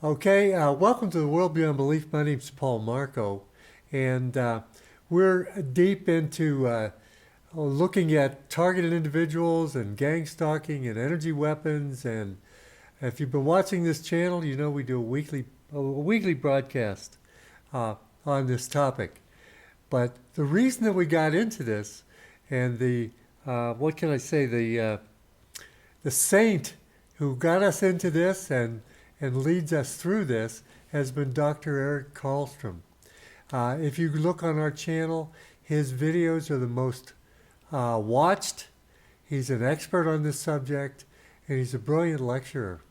Okay, welcome to the World Beyond Belief. My name's Paul Marko, and we're deep into looking at targeted individuals and gang stalking and energy weapons. And if you've been watching this channel, you know we do a weekly broadcast on this topic. But the reason that we got into this, and the what can I say, the saint who got us into this and leads us through this has been Dr. Eric Karlstrom. If you look on our channel, his videos are the most watched. He's an expert on this subject, and he's a brilliant lecturer.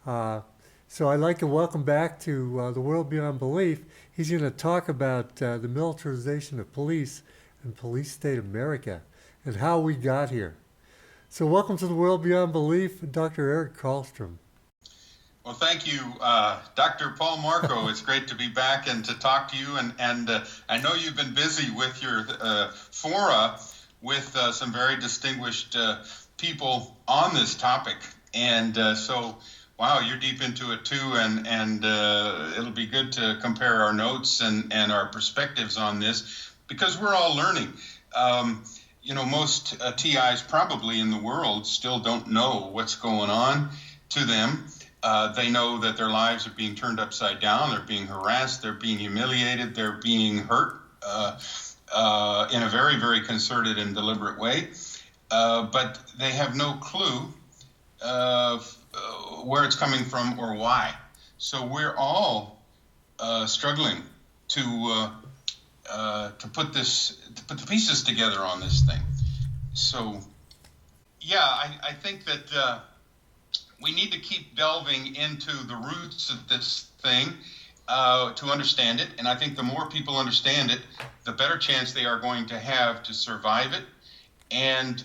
So I'd like to welcome back to the World Beyond Belief. He's going to talk about the militarization of police and police state America and how we got here. So welcome to the World Beyond Belief, Dr. Eric Karlstrom. Well, thank you, Dr. Paul Marko. It's great to be back and to talk to you. And I know you've been busy with your fora with some very distinguished people on this topic. And so, wow, you're deep into it too. And it'll be good to compare our notes and our perspectives on this because we're all learning. Most TIs probably in the world still don't know what's going on to them. They know that their lives are being turned upside down, they're being harassed, they're being humiliated, they're being hurt in a very, very concerted and deliberate way. But they have no clue where it's coming from or why. So we're all struggling to put the pieces together on this thing. So, yeah, I think that we need to keep delving into the roots of this thing to understand it. And I think the more people understand it, the better chance they are going to have to survive it. And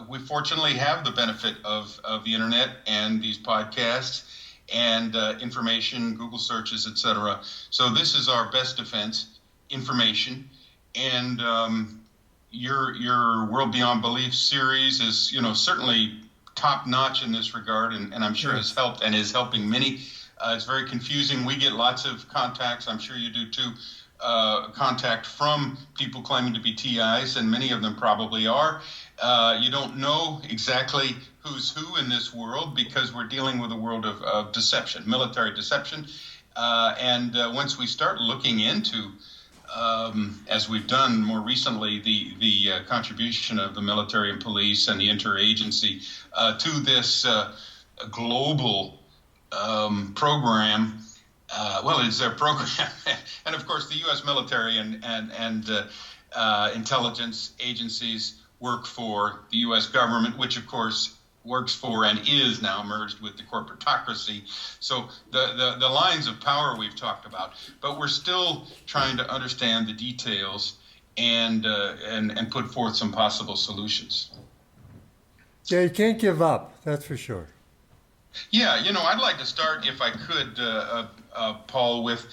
we fortunately have the benefit of the internet and these podcasts and information, Google searches, etc. So this is our best defense, information. And your World Beyond Belief series is, certainly top notch in this regard, and I'm sure has helped and is helping many. It's very confusing. We get lots of contacts, I'm sure you do too, contact from people claiming to be TIs, and many of them probably are. You don't know exactly who's who in this world because we're dealing with a world of deception, military deception. And once we start looking into as we've done more recently, the contribution of the military and police and the interagency to this global program. It's their program, and of course the U.S. military and intelligence agencies work for the U.S. government, which of course works for and is now merged with the corporatocracy. So the lines of power we've talked about, but we're still trying to understand the details and put forth some possible solutions. Yeah, you can't give up, that's for sure. Yeah, I'd like to start, if I could, Paul, with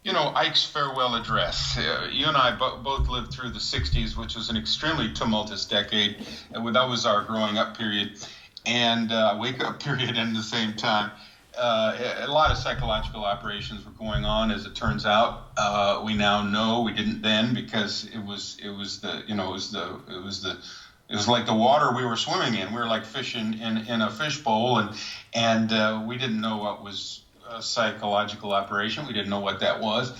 Ike's farewell address. You and I both lived through the 60s, which was an extremely tumultuous decade. That was our growing up period. And wake up period in the same time. A lot of psychological operations were going on, as it turns out. We now know, we didn't then, because it was like the water we were swimming in. We were like fish in a fishbowl, and we didn't know what was a psychological operation. We didn't know what that was.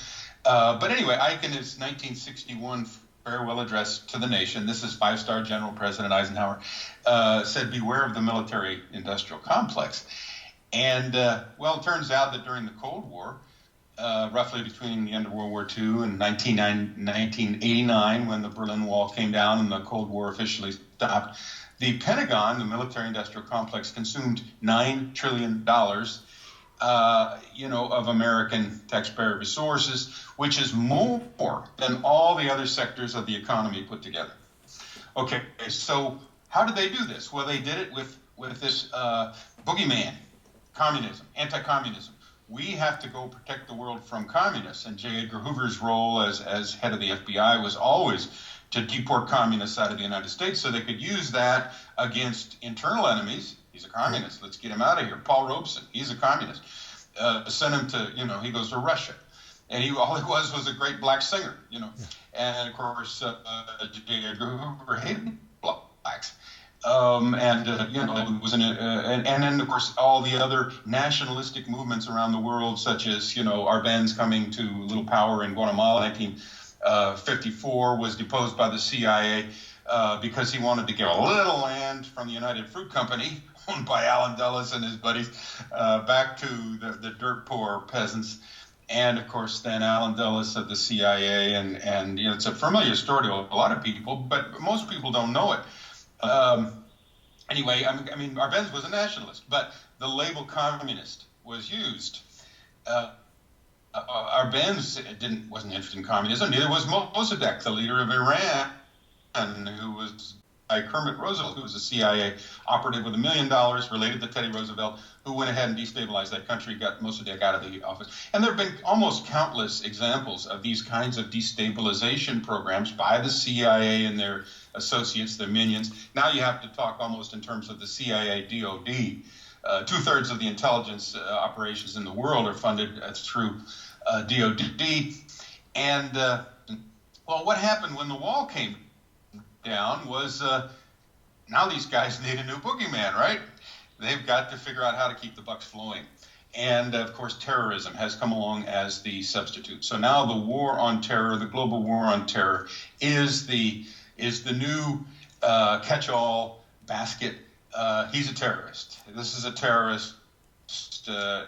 But anyway, Ike in his 1961 farewell address to the nation, this is five-star General President Eisenhower, said, "Beware of the military-industrial complex." And, it turns out that during the Cold War, roughly between the end of World War II and 1989, when the Berlin Wall came down and the Cold War officially stopped, the Pentagon, the military-industrial complex, consumed $9 trillion of American taxpayer resources, which is more than all the other sectors of the economy put together. Okay, so how did they do this? Well, they did it with this boogeyman, communism, anti-communism. We have to go protect the world from communists. And J. Edgar Hoover's role as head of the FBI was always to deport communists out of the United States so they could use that against internal enemies. He's a communist. Let's get him out of here. Paul Robeson, he's a communist. sent him to, he goes to Russia. And all he was a great black singer, And of course, J. Edgar Hoover hated blacks. Was and then of course all the other nationalistic movements around the world, such as Arbenz coming to little power in Guatemala in 1954, was deposed by the CIA because he wanted to get a little land from the United Fruit Company, owned by Allen Dulles and his buddies, back to the dirt poor peasants. And of course, then Allen Dulles of the CIA, and it's a familiar story to a lot of people, but most people don't know it. Anyway, I mean, Arbenz was a nationalist, but the label communist was used. Arbenz wasn't interested in communism. Neither was Mossadegh, the leader of Iran, who was by Kermit Roosevelt, who was a CIA operative with $1 million related to Teddy Roosevelt, who went ahead and destabilized that country, got Mossadegh out of the office. And there have been almost countless examples of these kinds of destabilization programs by the CIA and their associates, their minions. Now you have to talk almost in terms of the CIA DOD. Two-thirds of the intelligence operations in the world are funded through DOD. And, what happened when the wall came down was now these guys need a new boogeyman, right? They've got to figure out how to keep the bucks flowing. And, of course, terrorism has come along as the substitute. So now the war on terror, the global war on terror, is the new catch-all basket. He's a terrorist. This is a terrorist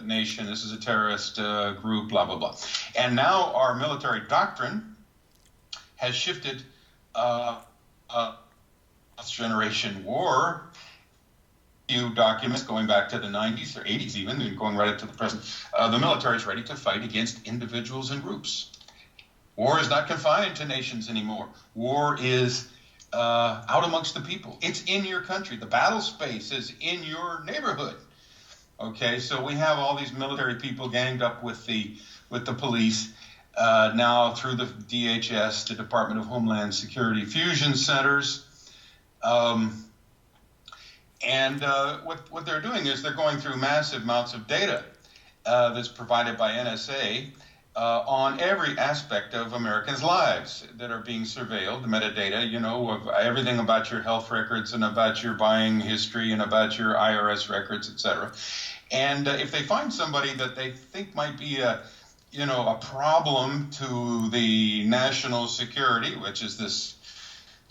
nation. This is a terrorist group, blah, blah, blah. And now our military doctrine has shifted generation war. Few documents going back to the 90s or 80s even, and going right up to the present. The military is ready to fight against individuals and groups. War is not confined to nations anymore. War is out amongst the people. It's in your country. The battle space is in your neighborhood. Okay, so we have all these military people ganged up with the police now through the DHS, the Department of Homeland Security fusion centers. What they're doing is they're going through massive amounts of data that's provided by NSA on every aspect of Americans' lives that are being surveilled, the metadata, of everything about your health records and about your buying history and about your IRS records, etc. And if they find somebody that they think might be a problem to the national security, which is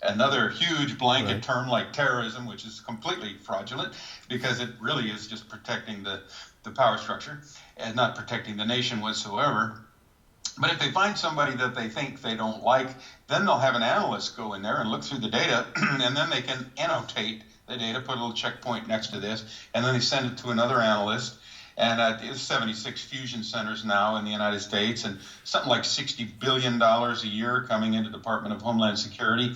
another huge blanket term like terrorism, which is completely fraudulent because it really is just protecting the power structure and not protecting the nation whatsoever. But if they find somebody that they think they don't like, then they'll have an analyst go in there and look through the data, and then they can annotate the data, put a little checkpoint next to this, and then they send it to another analyst. And there's 76 fusion centers now in the United States, and something like $60 billion a year coming into the Department of Homeland Security.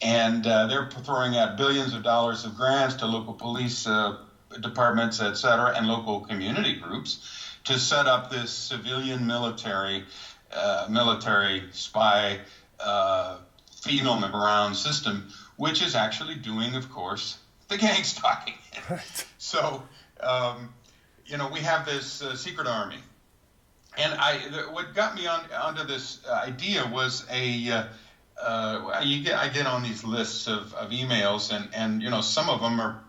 And they're throwing out billions of dollars of grants to local police departments, et cetera, and local community groups to set up this civilian military spy phenom around system, which is actually doing, of course, the gangstalking. Right. So, we have this secret army. And what got me onto this idea was I get on these lists of emails, and some of them are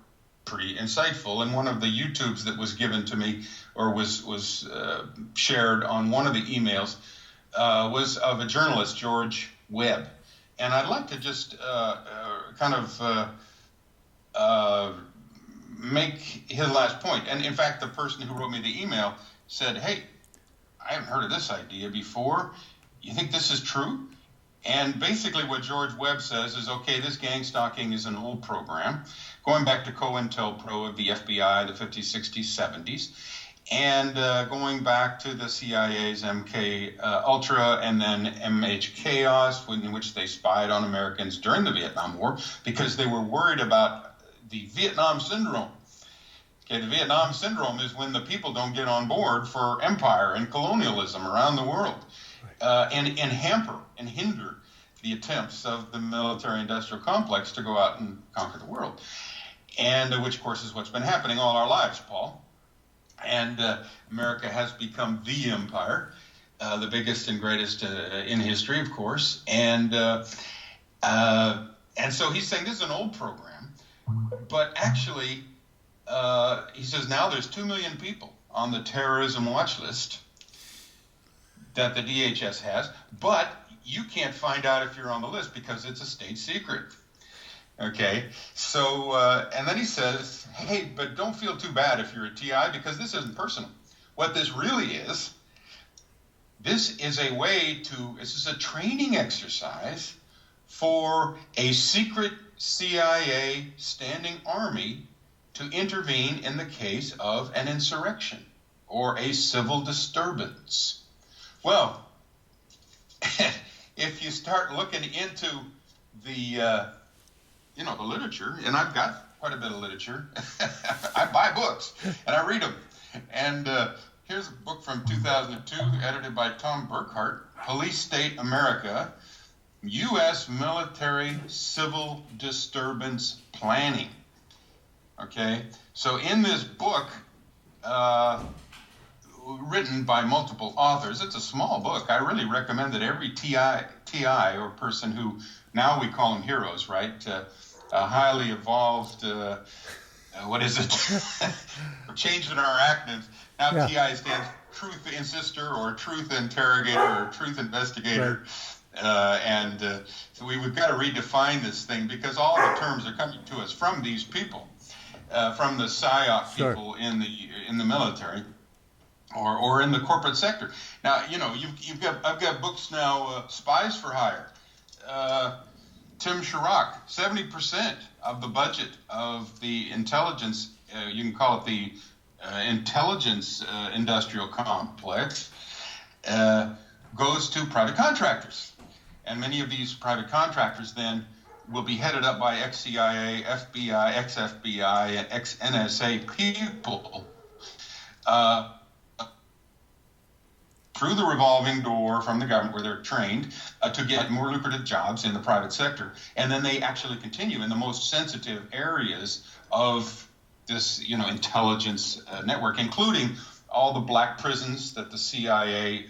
pretty insightful. And one of the YouTubes that was given to me or was shared on one of the emails was of a journalist, George Webb. And I'd like to just make his last point. And in fact, the person who wrote me the email said, "Hey, I haven't heard of this idea before. You think this is true?" And basically what George Webb says is, okay, this gangstalking is an old program, going back to COINTELPRO of the FBI, the 50s, 60s, 70s, and going back to the CIA's MK Ultra and then MH Chaos, in which they spied on Americans during the Vietnam War because they were worried about the Vietnam Syndrome. Okay, the Vietnam Syndrome is when the people don't get on board for empire and colonialism around the world. And hamper and hinder the attempts of the military-industrial complex to go out and conquer the world, and which, of course, is what's been happening all our lives, Paul. And America has become the empire, the biggest and greatest in history, of course. And so he's saying this is an old program, but actually, he says now there's 2 million people on the terrorism watch list that the DHS has, but you can't find out if you're on the list because it's a state secret. Okay, so, and then he says, hey, but don't feel too bad if you're a TI because this isn't personal. What this really is, this is a training exercise for a secret CIA standing army to intervene in the case of an insurrection or a civil disturbance. Well, if you start looking into the literature, and I've got quite a bit of literature. I buy books and I read them. And here's a book from 2002, edited by Tom Burkhart, Police State America, U.S. Military Civil Disturbance Planning. Okay, so in this book, written by multiple authors, it's a small book. I really recommend that every TI or person who, now we call them heroes, right? Highly evolved, what is it? We're changing our acronyms. Now TI stands Truth Insister or Truth Interrogator or Truth Investigator. Right. So we've got to redefine this thing because all the terms are coming to us from these people, from the PSYOP people in the military or in the corporate sector. Now, I've got books now, Spies for Hire. Tim Chirac, 70% of the budget of the intelligence, you can call it the intelligence industrial complex, goes to private contractors. And many of these private contractors then will be headed up by ex-CIA, FBI, ex-FBI, and ex-NSA people through the revolving door from the government where they're trained to get more lucrative jobs in the private sector. And then they actually continue in the most sensitive areas of this, intelligence network, including all the black prisons that the CIA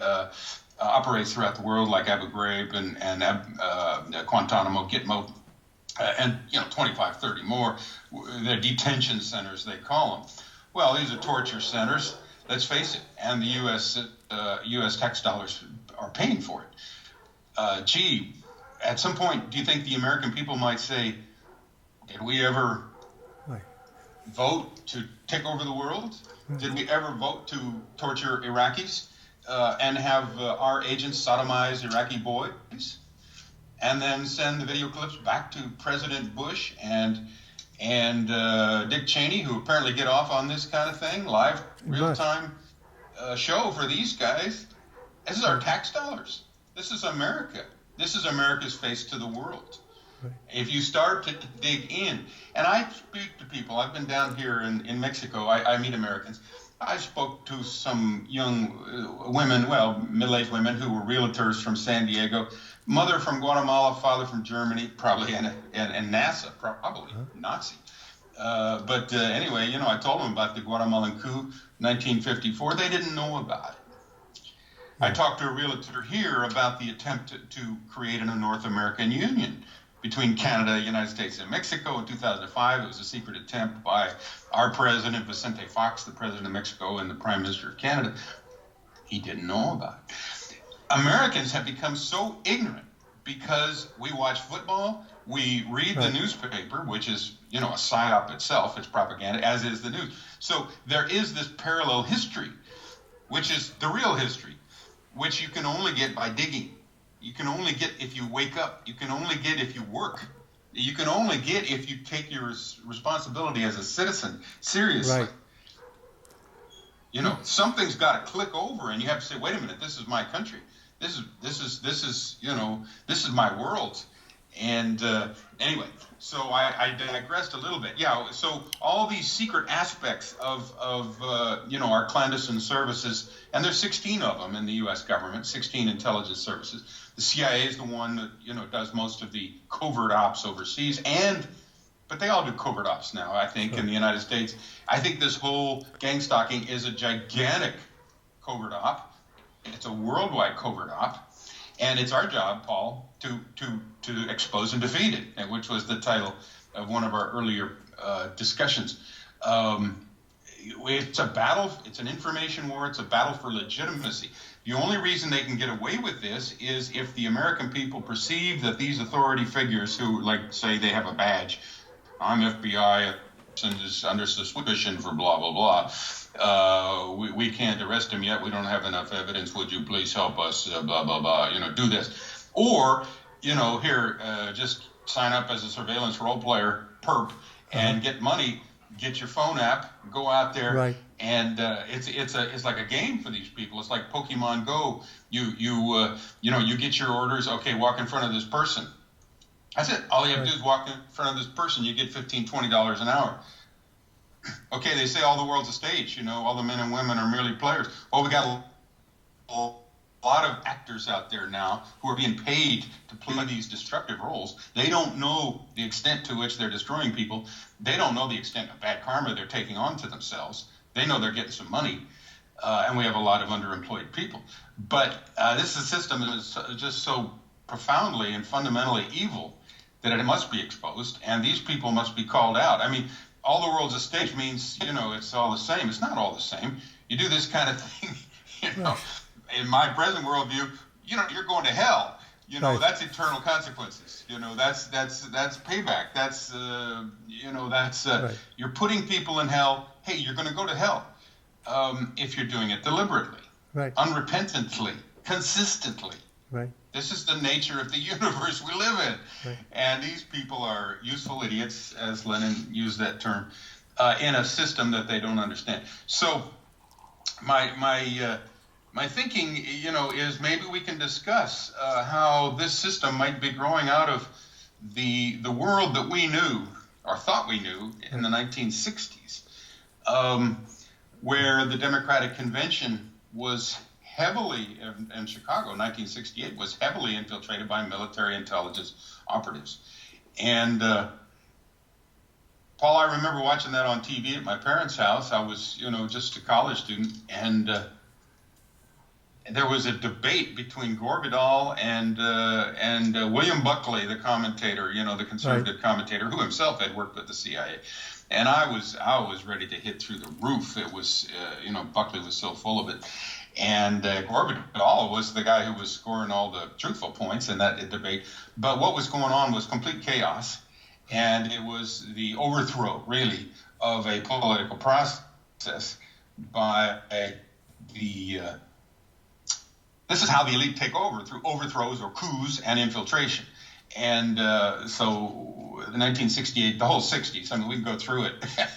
operates throughout the world, like Abu Ghraib and Guantanamo, Gitmo, and 25, 30 more. They're detention centers, they call them. Well, these are torture centers. Let's face it, and the U.S. tax dollars are paying for it. At some point, do you think the American people might say, did we ever vote to take over the world? Did we ever vote to torture Iraqis and have our agents sodomize Iraqi boys? And then send the video clips back to President Bush and Dick Cheney, who apparently get off on this kind of thing, live, real-time show for these guys. This is our tax dollars. This is America. This is America's face to the world. Right. If you start to dig in, and I speak to people, I've been down here in Mexico, I meet Americans. I spoke to some young women, middle-aged women who were realtors from San Diego, mother from Guatemala, father from Germany, probably, and NASA, probably, Nazi. But anyway, I told them about the Guatemalan coup, 1954. They didn't know about it. I talked to a realtor here about the attempt to create a North American Union between Canada, United States, and Mexico in 2005. It was a secret attempt by our president, Vicente Fox, the president of Mexico, and the prime minister of Canada. He didn't know about it. Americans have become so ignorant because we watch football, we read the newspaper, which is, a psyop itself, it's propaganda, as is the news. So there is this parallel history, which is the real history, which you can only get by digging. You can only get if you wake up. You can only get if you work. You can only get if you take your responsibility as a citizen seriously. Right. Something's got to click over, and you have to say, "Wait a minute, this is my country. This is my world." And anyway, so I digressed a little bit. Yeah. So all these secret aspects of our clandestine services, and there's 16 of them in the U.S. government, 16 intelligence services. The CIA is the one that does most of the covert ops overseas, and but they all do covert ops now, I think, in the United States. I think this whole gang stalking is a gigantic covert op. It's a worldwide covert op. And it's our job, Paul, to expose and defeat it, and which was the title of one of our earlier discussions. It's a battle. It's an information war. It's a battle for legitimacy. The only reason they can get away with this is if the American people perceive that these authority figures who, like, say they have a badge, I'm FBI and is under suspicion for blah, blah, blah. We can't arrest him yet. We don't have enough evidence. Would you please help us, blah, blah, blah, do this. Or, here, just sign up as a surveillance role player, perp, and get money, get your phone app, go out there. Right. And it's like a game for these people. It's like Pokemon Go. You get your orders. Okay, walk in front of this person. That's it. All you have to do is walk in front of this person. You get $15, $20 an hour. Okay, they say all the world's a stage. All the men and women are merely players. Well, we got a lot of actors out there now who are being paid to play these destructive roles. They don't know the extent to which they're destroying people. They don't know the extent of bad karma they're taking on to themselves. They know they're getting some money, and we have a lot of underemployed people. But this system is just so profoundly and fundamentally evil that it must be exposed, and these people must be called out. I mean, all the world's a stage means, it's all the same. It's not all the same. You do this kind of thing, in my present worldview, you're going to hell. That's eternal consequences. That's payback. That's you're putting people in hell. Hey, you're going to go to hell if you're doing it deliberately, unrepentantly, consistently. Right. This is the nature of the universe we live in. Right. And these people are useful idiots, as Lenin used that term, in a system that they don't understand. So my thinking, is maybe we can discuss how this system might be growing out of the world that we knew or thought we knew in the 1960s, where the Democratic Convention was heavily, in Chicago, 1968, was heavily infiltrated by military intelligence operatives. And Paul, I remember watching that on TV at my parents' house. I was, just a college student, and there was a debate between Gore Vidal and William Buckley, the commentator, the conservative commentator, who himself had worked with the CIA. And I was ready to hit through the roof. It was, Buckley was so full of it. And Gore Vidal was the guy who was scoring all the truthful points in that debate. But what was going on was complete chaos. And it was the overthrow, really, of a political process by the this is how the elite take over, through overthrows or coups and infiltration. And so the 1968, the whole 60s, I mean, we can go through it.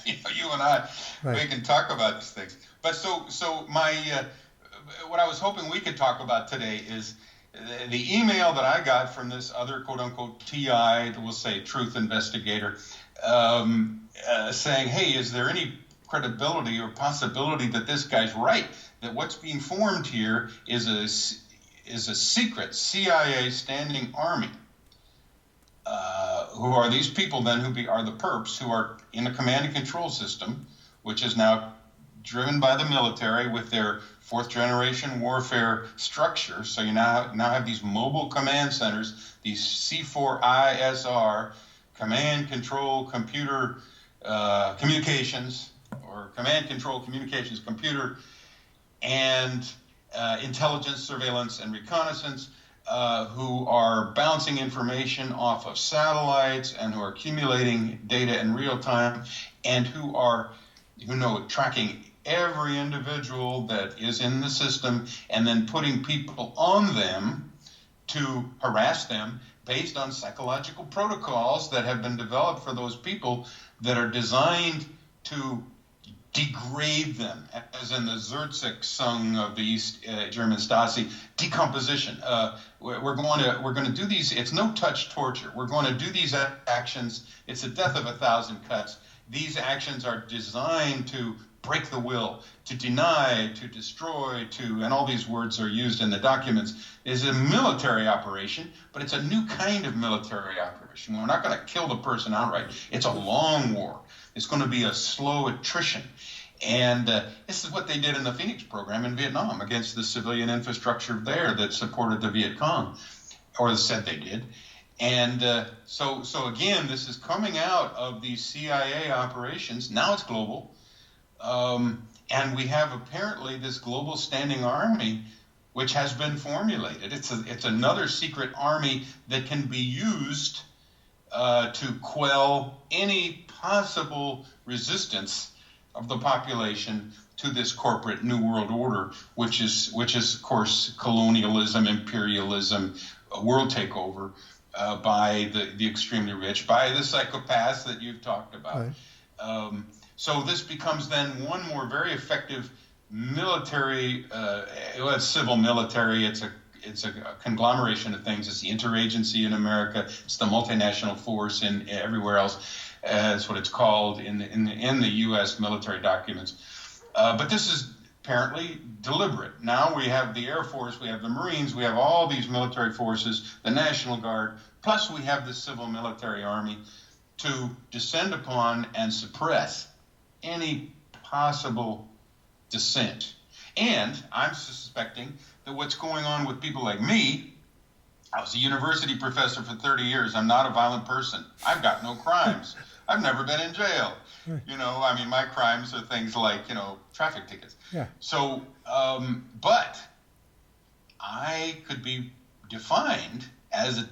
You and I, we can talk about these things. But so my what I was hoping we could talk about today is the email that I got from this other quote-unquote TI, we'll say truth investigator, saying, hey, is there any credibility or possibility that this guy's right, that what's being formed here is a secret CIA standing army? Who are these people then who are the perps who are in a command and control system, which is now driven by the military with their fourth generation warfare structure. So you now have these mobile command centers, these C4ISR, command control computer communications, or command control communications computer, and intelligence, surveillance, and reconnaissance, who are bouncing information off of satellites and who are accumulating data in real time, and who know tracking every individual that is in the system and then putting people on them to harass them based on psychological protocols that have been developed for those people that are designed to degrade them, as in the Zurzik song of the East German Stasi, decomposition. We're going to do these. It's no touch torture. We're going to do these actions. It's a death of 1,000 cuts. These actions are designed to break the will, to deny, to destroy, and all these words are used in the documents, is a military operation, but it's a new kind of military operation. We're not going to kill the person outright. It's a long war. It's going to be a slow attrition. And this is what they did in the Phoenix program in Vietnam against the civilian infrastructure there that supported the Viet Cong, or said they did. And so again, this is coming out of these CIA operations. Now it's global. And we have apparently this global standing army, which has been formulated. It's another secret army that can be used to quell any possible resistance of the population to this corporate new world order, which is of course colonialism, imperialism, world takeover by the extremely rich, by the psychopaths that you've talked about. Right. So this becomes then one more very effective military, it's civil military. It's a conglomeration of things. It's the interagency in America. It's the multinational force in everywhere else. That's what it's called in the U.S. military documents. But this is apparently deliberate. Now we have the Air Force, we have the Marines, we have all these military forces, the National Guard, plus we have the civil military army to descend upon and suppress any possible dissent. And I'm suspecting that what's going on with people like me, I was a university professor for 30 years. I'm not a violent person. I've got no crimes. I've never been in jail. My crimes are things like, traffic tickets. Yeah. So, but I could be defined as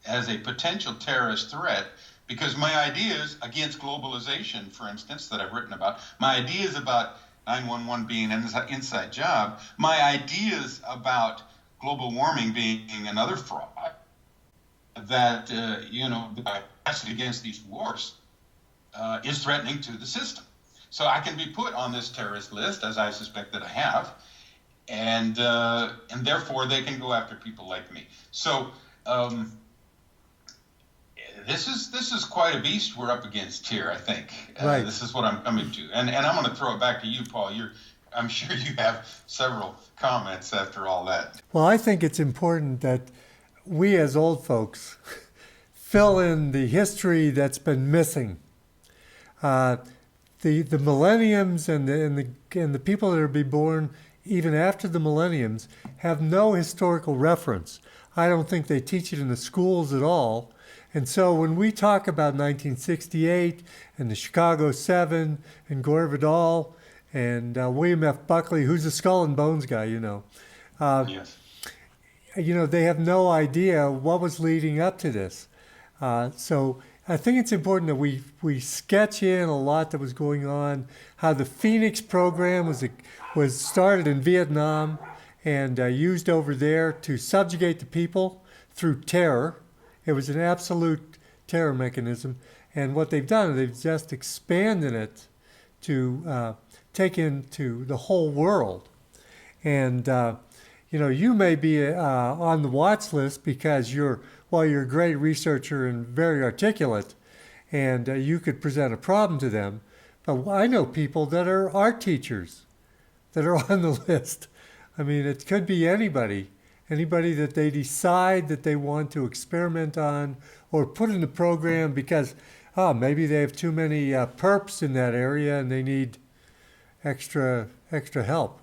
a potential terrorist threat because my ideas against globalization, for instance, that I've written about, my ideas about 911 being an inside job, my ideas about global warming being another fraud, that, the capacity against these wars is threatening to the system. So I can be put on this terrorist list, as I suspect that I have, and therefore they can go after people like me. So this is quite a beast we're up against here, I think. Right. This is what I'm coming to. And I'm going to throw it back to you, Paul. I'm sure you have several comments after all that. Well, I think it's important that we as old folks fill in the history that's been missing. The millenniums and the people that are be born even after the millenniums have no historical reference. I don't think they teach it in the schools at all. And so when we talk about 1968 and the Chicago 7 and Gore Vidal and William F. Buckley, who's a Skull and Bones guy, yes. They have no idea what was leading up to this. So I think it's important that we sketch in a lot that was going on, how the Phoenix program was started in Vietnam and used over there to subjugate the people through terror. It was an absolute terror mechanism. And what they've done, they've just expanded it to take into the whole world. And, you may be on the watch list because you're a great researcher and very articulate, and you could present a problem to them. But I know people that are art teachers that are on the list. I mean, it could be anybody that they decide that they want to experiment on or put in the program because, maybe they have too many perps in that area and they need extra help.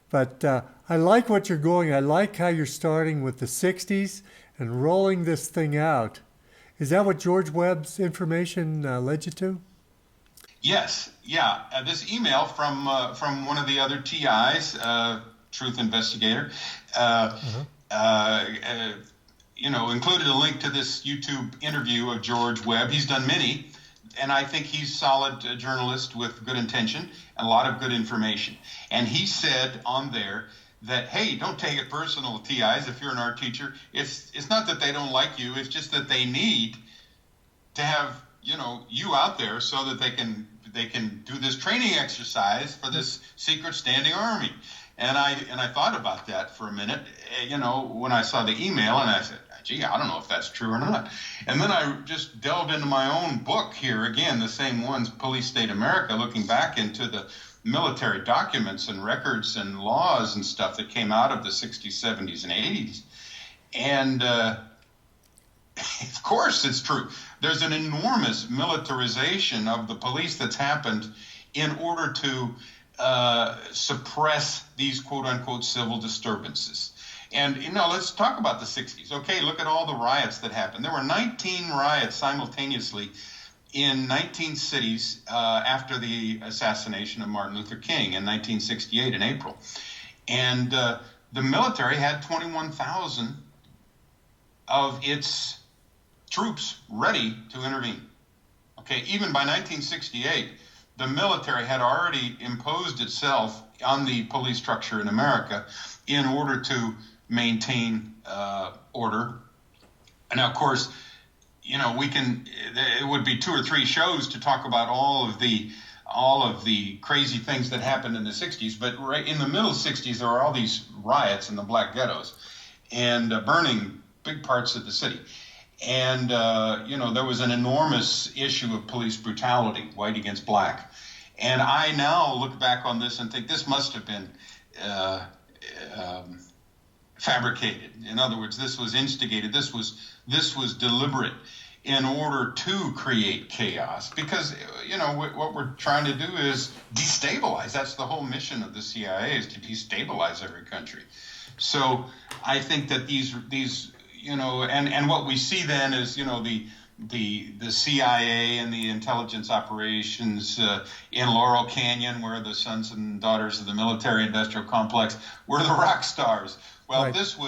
But I like what you're going. I like how you're starting with the 60s and rolling this thing out. Is that what George Webb's information led you to? Yes. Yeah. This email from one of the other TIs, Truth Investigator, included a link to this YouTube interview of George Webb. He's done many, and I think he's a solid journalist with good intention and a lot of good information. And he said on there that, hey, don't take it personal, TIs, if you're an art teacher. It's not that they don't like you. It's just that they need to have, you out there so that they can do this training exercise for this secret standing army. And I thought about that for a minute, when I saw the email, and I said, gee, I don't know if that's true or not. And then I just delved into my own book here, again, the same ones, Police State America, looking back into the military documents and records and laws and stuff that came out of the 60s, 70s, and 80s. And of course it's true. There's an enormous militarization of the police that's happened in order to suppress these quote-unquote civil disturbances. And, let's talk about the 60s. Okay, look at all the riots that happened. There were 19 riots simultaneously in 19 cities after the assassination of Martin Luther King in 1968 in April. And the military had 21,000 of its troops ready to intervene. Okay, even by 1968, the military had already imposed itself on the police structure in America in order to maintain order. And now, of course, it would be 2 or 3 shows to talk about all of the crazy things that happened in the 60s, but right in the middle 60s, there were all these riots in the black ghettos and burning big parts of the city. And, there was an enormous issue of police brutality, white against black. And I now look back on this and think this must have been fabricated. In other words, this was instigated. This was deliberate in order to create chaos. Because, what we're trying to do is destabilize. That's the whole mission of the CIA, is to destabilize every country. So I think that these and what we see then is, the CIA and the intelligence operations in Laurel Canyon, where the sons and daughters of the military-industrial complex were the rock stars. Well, right. This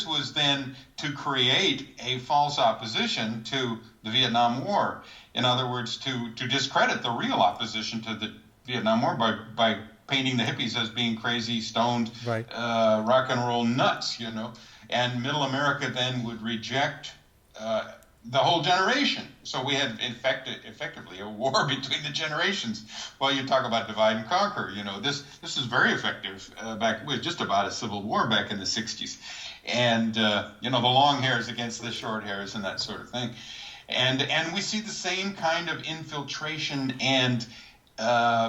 was then to create a false opposition to the Vietnam War. In other words, to discredit the real opposition to the Vietnam War by painting the hippies as being crazy, stoned, right. Rock and roll nuts, And Middle America then would reject the whole generation. So we had effectively a war between the generations. Well, you talk about divide and conquer. This is very effective back with just about a civil war back in the 60s. And, the long hairs against the short hairs and that sort of thing. And we see the same kind of infiltration and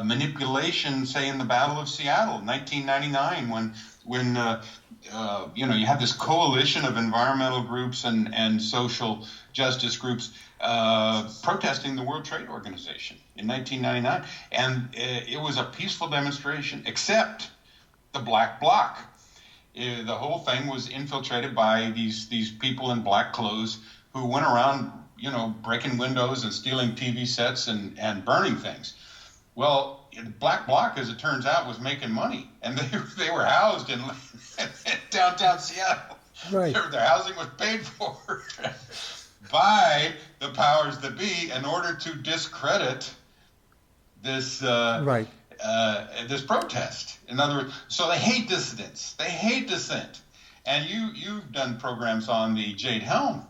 manipulation, say, in the Battle of Seattle, 1999, when you have this coalition of environmental groups and social justice groups protesting the World Trade Organization in 1999. And it was a peaceful demonstration, except the Black Bloc. The whole thing was infiltrated by these people in black clothes who went around, breaking windows and stealing TV sets and burning things. Well, the Black Bloc, as it turns out, was making money, and they were housed in downtown Seattle. Right. Their housing was paid for by the powers that be in order to discredit this this protest. In other words, so they hate dissidents, they hate dissent, and you've done programs on the Jade Helm.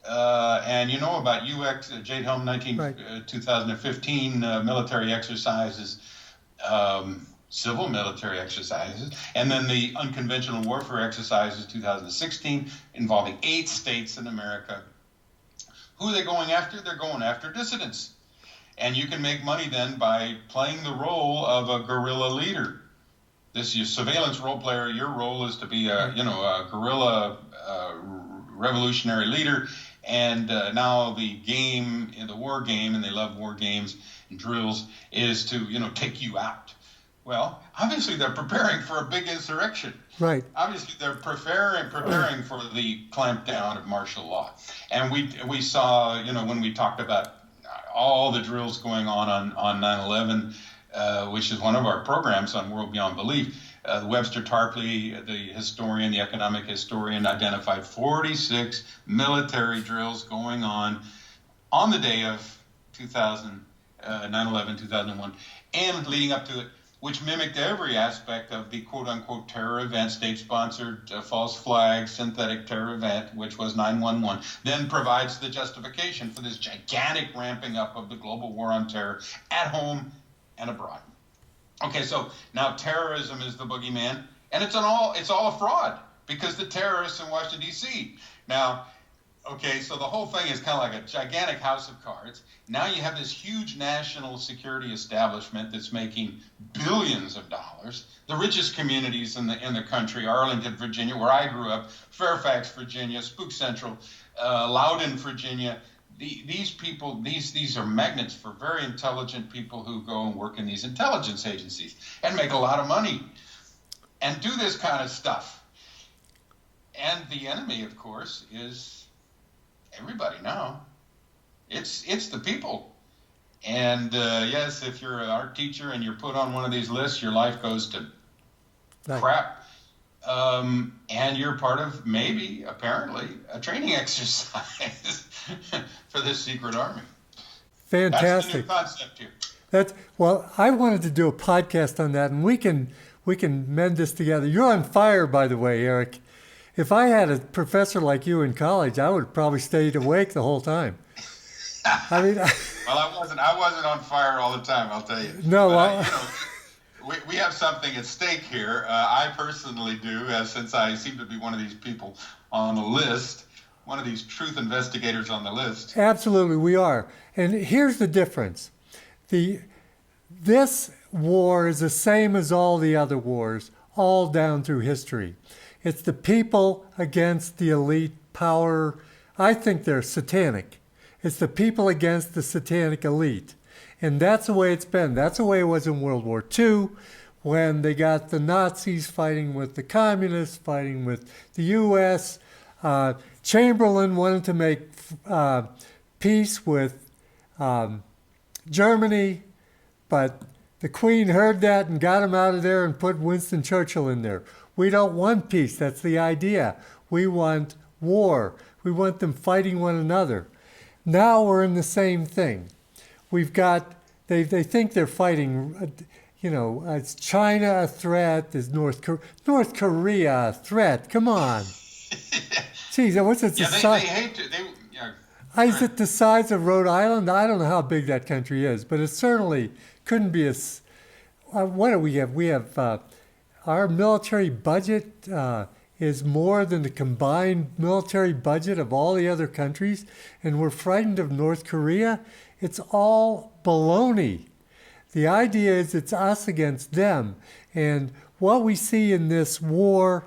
And you know about Jade Helm 2015 military exercises, civil military exercises, and then the unconventional warfare exercises 2016 involving 8 states in America. Who are they going after? They're going after dissidents. And you can make money then by playing the role of a guerrilla leader. This your surveillance role player. Your role is to be a guerrilla revolutionary leader. And now the game, the war game, and they love war games and drills, is to take you out. Well, obviously they're preparing for a big insurrection. Right. Obviously they're preparing for the clampdown of martial law. And we saw, when we talked about all the drills going on 9/11, which is one of our programs on World Beyond Belief. Webster Tarpley, the historian, the economic historian, identified 46 military drills going on the day of 9/11, 2001, and leading up to it, which mimicked every aspect of the quote-unquote terror event, state-sponsored false flag, synthetic terror event, which was 9/11, then provides the justification for this gigantic ramping up of the global war on terror at home and abroad. Okay, so now terrorism is the boogeyman, and it's all a fraud, because the terrorists in Washington, D.C. Now, Okay, so the whole thing is kind of like a gigantic house of cards. Now you have this huge national security establishment that's making billions of dollars. The richest communities in the country, Arlington, Virginia, where I grew up, Fairfax, Virginia, Spook Central, Loudoun, Virginia. These people, these are magnets for very intelligent people who go and work in these intelligence agencies and make a lot of money and do this kind of stuff. And the enemy, of course, is everybody now. It's the people. And yes, if you're an art teacher and you're put on one of these lists, your life goes to crap. And you're part of maybe, apparently, a training exercise for this secret army. Fantastic. That's the new concept here. Well, I wanted to do a podcast on that, and we can mend this together. You're on fire, by the way, Eric. If I had a professor like you in college, I would have probably stayed awake the whole time. I mean, well, I wasn't on fire all the time, I'll tell you. No, we have something at stake here. I personally do, since I seem to be one of these people on the list, one of these truth investigators on the list. Absolutely, we are. And here's the difference. This war is the same as all the other wars, all down through history. It's the people against the elite power. I think they're satanic. It's the people against the satanic elite. And that's the way it's been. That's the way it was in World War II, when they got the Nazis fighting with the communists, fighting with the U.S. Chamberlain wanted to make peace with Germany, but the Queen heard that and got him out of there and put Winston Churchill in there. We don't want peace. That's the idea. We want war. We want them fighting one another. Now we're in the same thing. We've got, they think they're fighting, is China a threat? Is North Korea a threat? Come on. Geez, what's it? Yeah, they hate to. Is it the size of Rhode Island? I don't know how big that country is, but it certainly couldn't be as. What do we have? We have our military budget is more than the combined military budget of all the other countries, and we're frightened of North Korea. It's all baloney. The idea is it's us against them, and what we see in this war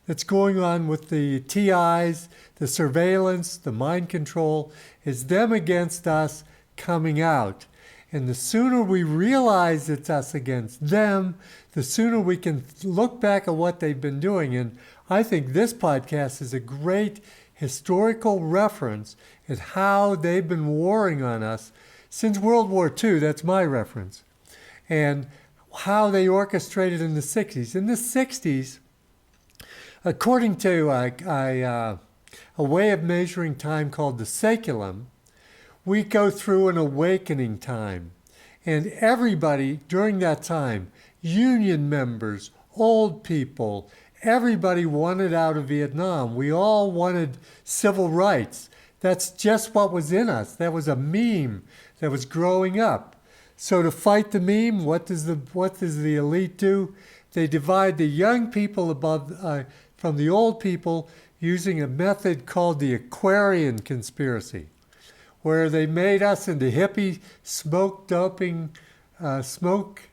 that's going on with the TIs, the surveillance, the mind control, is them against us coming out. And the sooner we realize it's us against them, the sooner we can look back at what they've been doing. And I think this podcast is a great historical reference at how they've been warring on us since World War II. That's my reference. And how they orchestrated in the 60s. In the 60s, according to a way of measuring time called the saculum, we go through an awakening time. And everybody during that time, union members, old people, everybody wanted out of Vietnam. We all wanted civil rights. That's just what was in us. That was a meme that was growing up. So to fight the meme, what does the elite do? They divide the young people above from the old people using a method called the Aquarian conspiracy, where they made us into hippie dope smoking.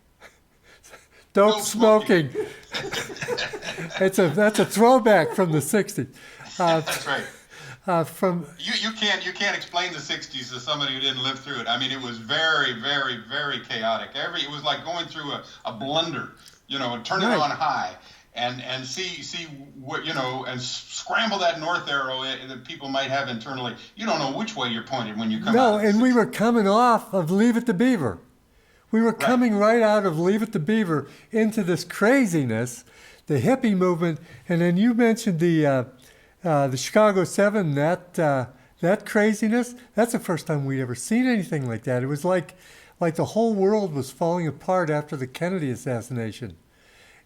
That's a throwback from the 60s. That's right. From you can't explain the 60s to somebody who didn't live through it. I mean, it was very, very, very chaotic. It was like going through a blender, and turn it on high. And see what and scramble that north arrow that people might have internally. You don't know which way you're pointed when you come out. No, and we were coming off of Leave It to Beaver. We were coming right out of Leave It to Beaver into this craziness, the hippie movement, and then you mentioned the Chicago 7, that craziness. That's the first time we'd ever seen anything like that. It was like the whole world was falling apart after the Kennedy assassination,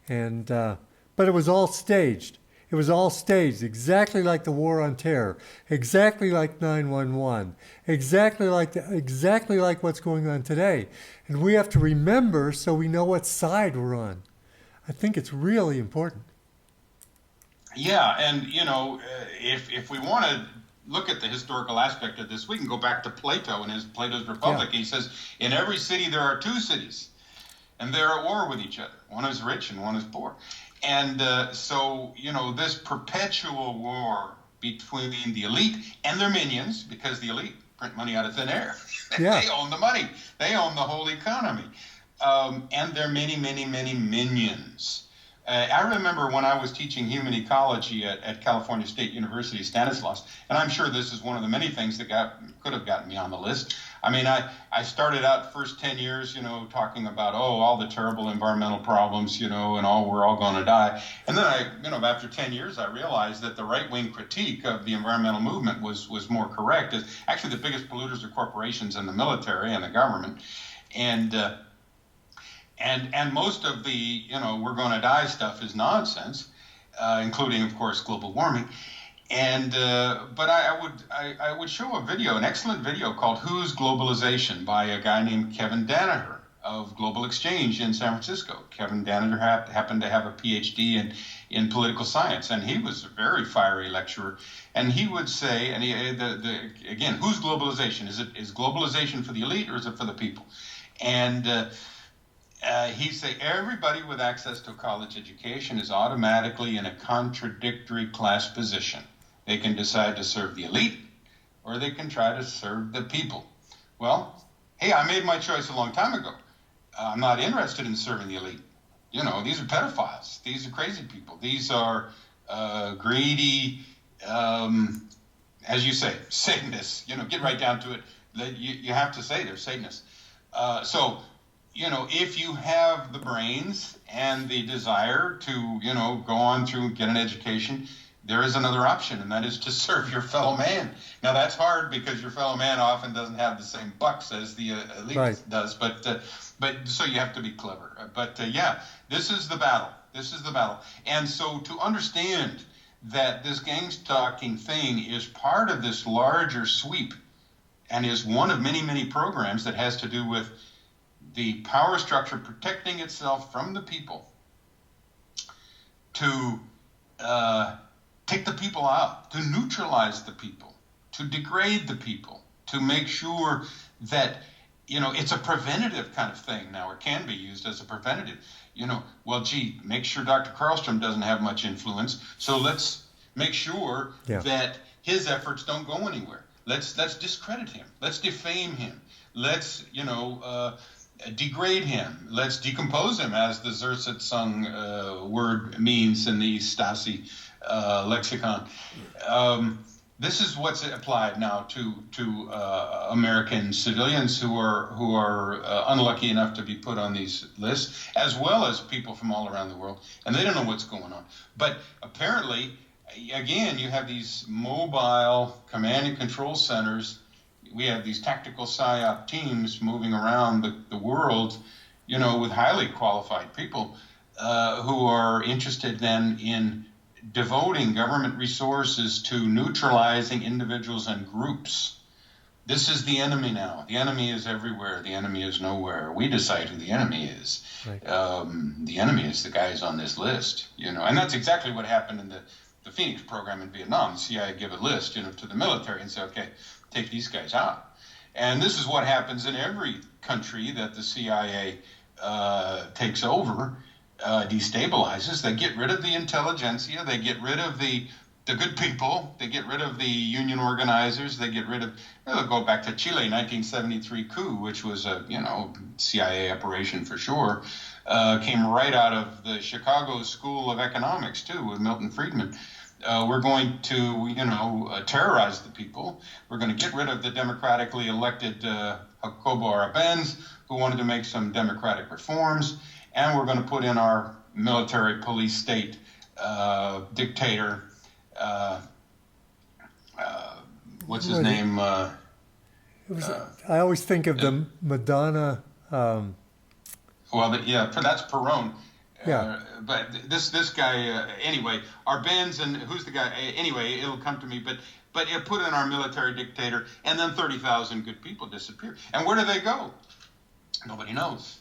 and. But it was all staged. It was all staged, exactly like the War on Terror, exactly like 9/11, exactly like what's going on today. And we have to remember so we know what side we're on. I think it's really important. Yeah, and if we want to look at the historical aspect of this, we can go back to Plato and Plato's Republic. He says, in every city there are two cities, and they're at war with each other. One is rich and one is poor. And so, this perpetual war between the elite and their minions, because the elite print money out of thin air. They own the money. They own the whole economy. And their many, many, many minions. I remember when I was teaching human ecology at California State University, Stanislaus, and I'm sure this is one of the many things that could have gotten me on the list. I mean, I started out first 10 years, talking about, all the terrible environmental problems, and we're all going to die. And then after 10 years, I realized that the right-wing critique of the environmental movement was more correct. Actually, the biggest polluters are corporations and the military and the government. And most of the, we're going to die stuff is nonsense, including, of course, global warming. And but I would show a video, an excellent video called "Who's Globalization" by a guy named Kevin Danaher of Global Exchange in San Francisco. Kevin Danaher happened to have a PhD in political science, and he was a very fiery lecturer. And he would say, again, who's globalization? Is globalization for the elite or is it for the people? And he'd say everybody with access to a college education is automatically in a contradictory class position. They can decide to serve the elite, or they can try to serve the people. Well, hey, I made my choice a long time ago. I'm not interested in serving the elite. These are pedophiles. These are crazy people. These are greedy, as you say, Satanists. Get right down to it. You have to say they're Satanists. So, if you have the brains and the desire to, go on through, get an education, there is another option, and that is to serve your fellow man. Now, that's hard because your fellow man often doesn't have the same bucks as the elite does, but so you have to be clever. But this is the battle. This is the battle. And so to understand that this gangstalking thing is part of this larger sweep and is one of many, many programs that has to do with the power structure protecting itself from the people to take the people out, to neutralize the people, to degrade the people, to make sure that, it's a preventative kind of thing now. It can be used as a preventative. Make sure Dr. Karlstrom doesn't have much influence, so let's make sure that his efforts don't go anywhere. Let's discredit him. Let's defame him. Let's, degrade him. Let's decompose him, as the Zersit-Sung word means in the Stasi lexicon. This is what's applied now to American civilians who are unlucky enough to be put on these lists, as well as people from all around the world, and they don't know what's going on. But apparently, again, you have these mobile command and control centers. We have these tactical PSYOP teams moving around the world, with highly qualified people who are interested then in devoting government resources to neutralizing individuals and groups. This is the enemy now. The enemy is everywhere. The enemy is nowhere. We decide who the enemy is. Right. The enemy is the guys on this list, and that's exactly what happened in the Phoenix program in Vietnam. The CIA give a list, to the military and say, okay, take these guys out. And this is what happens in every country that the CIA takes over, destabilizes. They get rid of the intelligentsia. They get rid of the good people. They get rid of the union organizers. They get rid of, they'll go back to Chile, 1973 coup, which was a, CIA operation for sure. Came right out of the Chicago School of Economics, too, with Milton Friedman. We're going to, terrorize the people. We're going to get rid of the democratically elected Jacobo Arbenz, who wanted to make some democratic reforms. And we're going to put in our military police state dictator. What's his name? I always think of the Madonna. That's Perón. Yeah. But this guy, anyway, Arbenz, and who's the guy? Anyway, it'll come to me. But it put in our military dictator, and then 30,000 good people disappear. And where do they go? Nobody knows.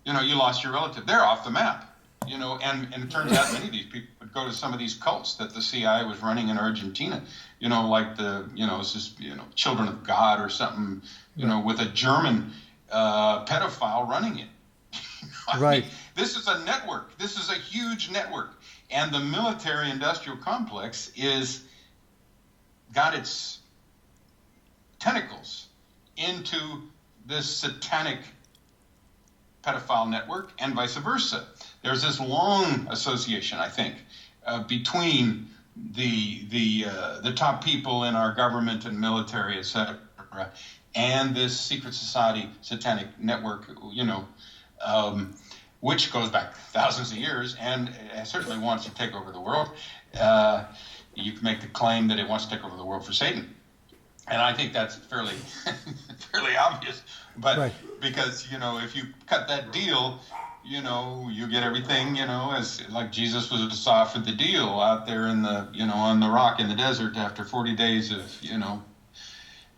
You lost your relative. They're off the map. And it turns out many of these people would go to some of these cults that the CIA was running in Argentina, like it's just, Children of God or something, with a German pedophile running it. Right. This is a network. This is a huge network. And the military-industrial complex got its tentacles into this satanic pedophile network and vice versa. There's this long association, I think, between the top people in our government and military, etc., and this secret society satanic network, which goes back thousands of years and certainly wants to take over the world. You can make the claim that it wants to take over the world for Satan. And I think that's fairly obvious. But right. Because, if you cut that deal, you get everything, as like Jesus was offered the deal out there in the, on the rock in the desert after 40 days of,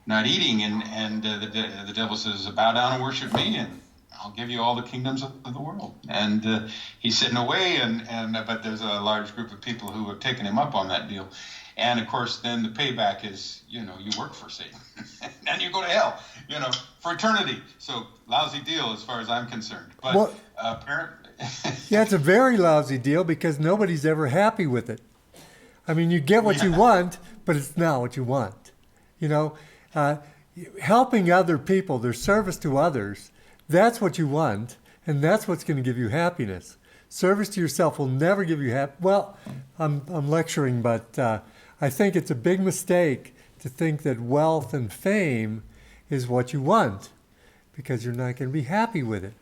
not eating. And the devil says, bow down and worship me, and I'll give you all the kingdoms of the world. And he said, no way. But there's a large group of people who have taken him up on that deal. And of course, then the payback is, you work for Satan and you go to hell, for eternity. So lousy deal as far as I'm concerned. But apparently, yeah, it's a very lousy deal because nobody's ever happy with it. I mean, you get what you want, but it's not what you want. Helping other people, their service to others, that's what you want, and that's what's going to give you happiness. Service to yourself will never give you happiness. Well, I'm lecturing, but I think it's a big mistake to think that wealth and fame is what you want, because you're not going to be happy with it.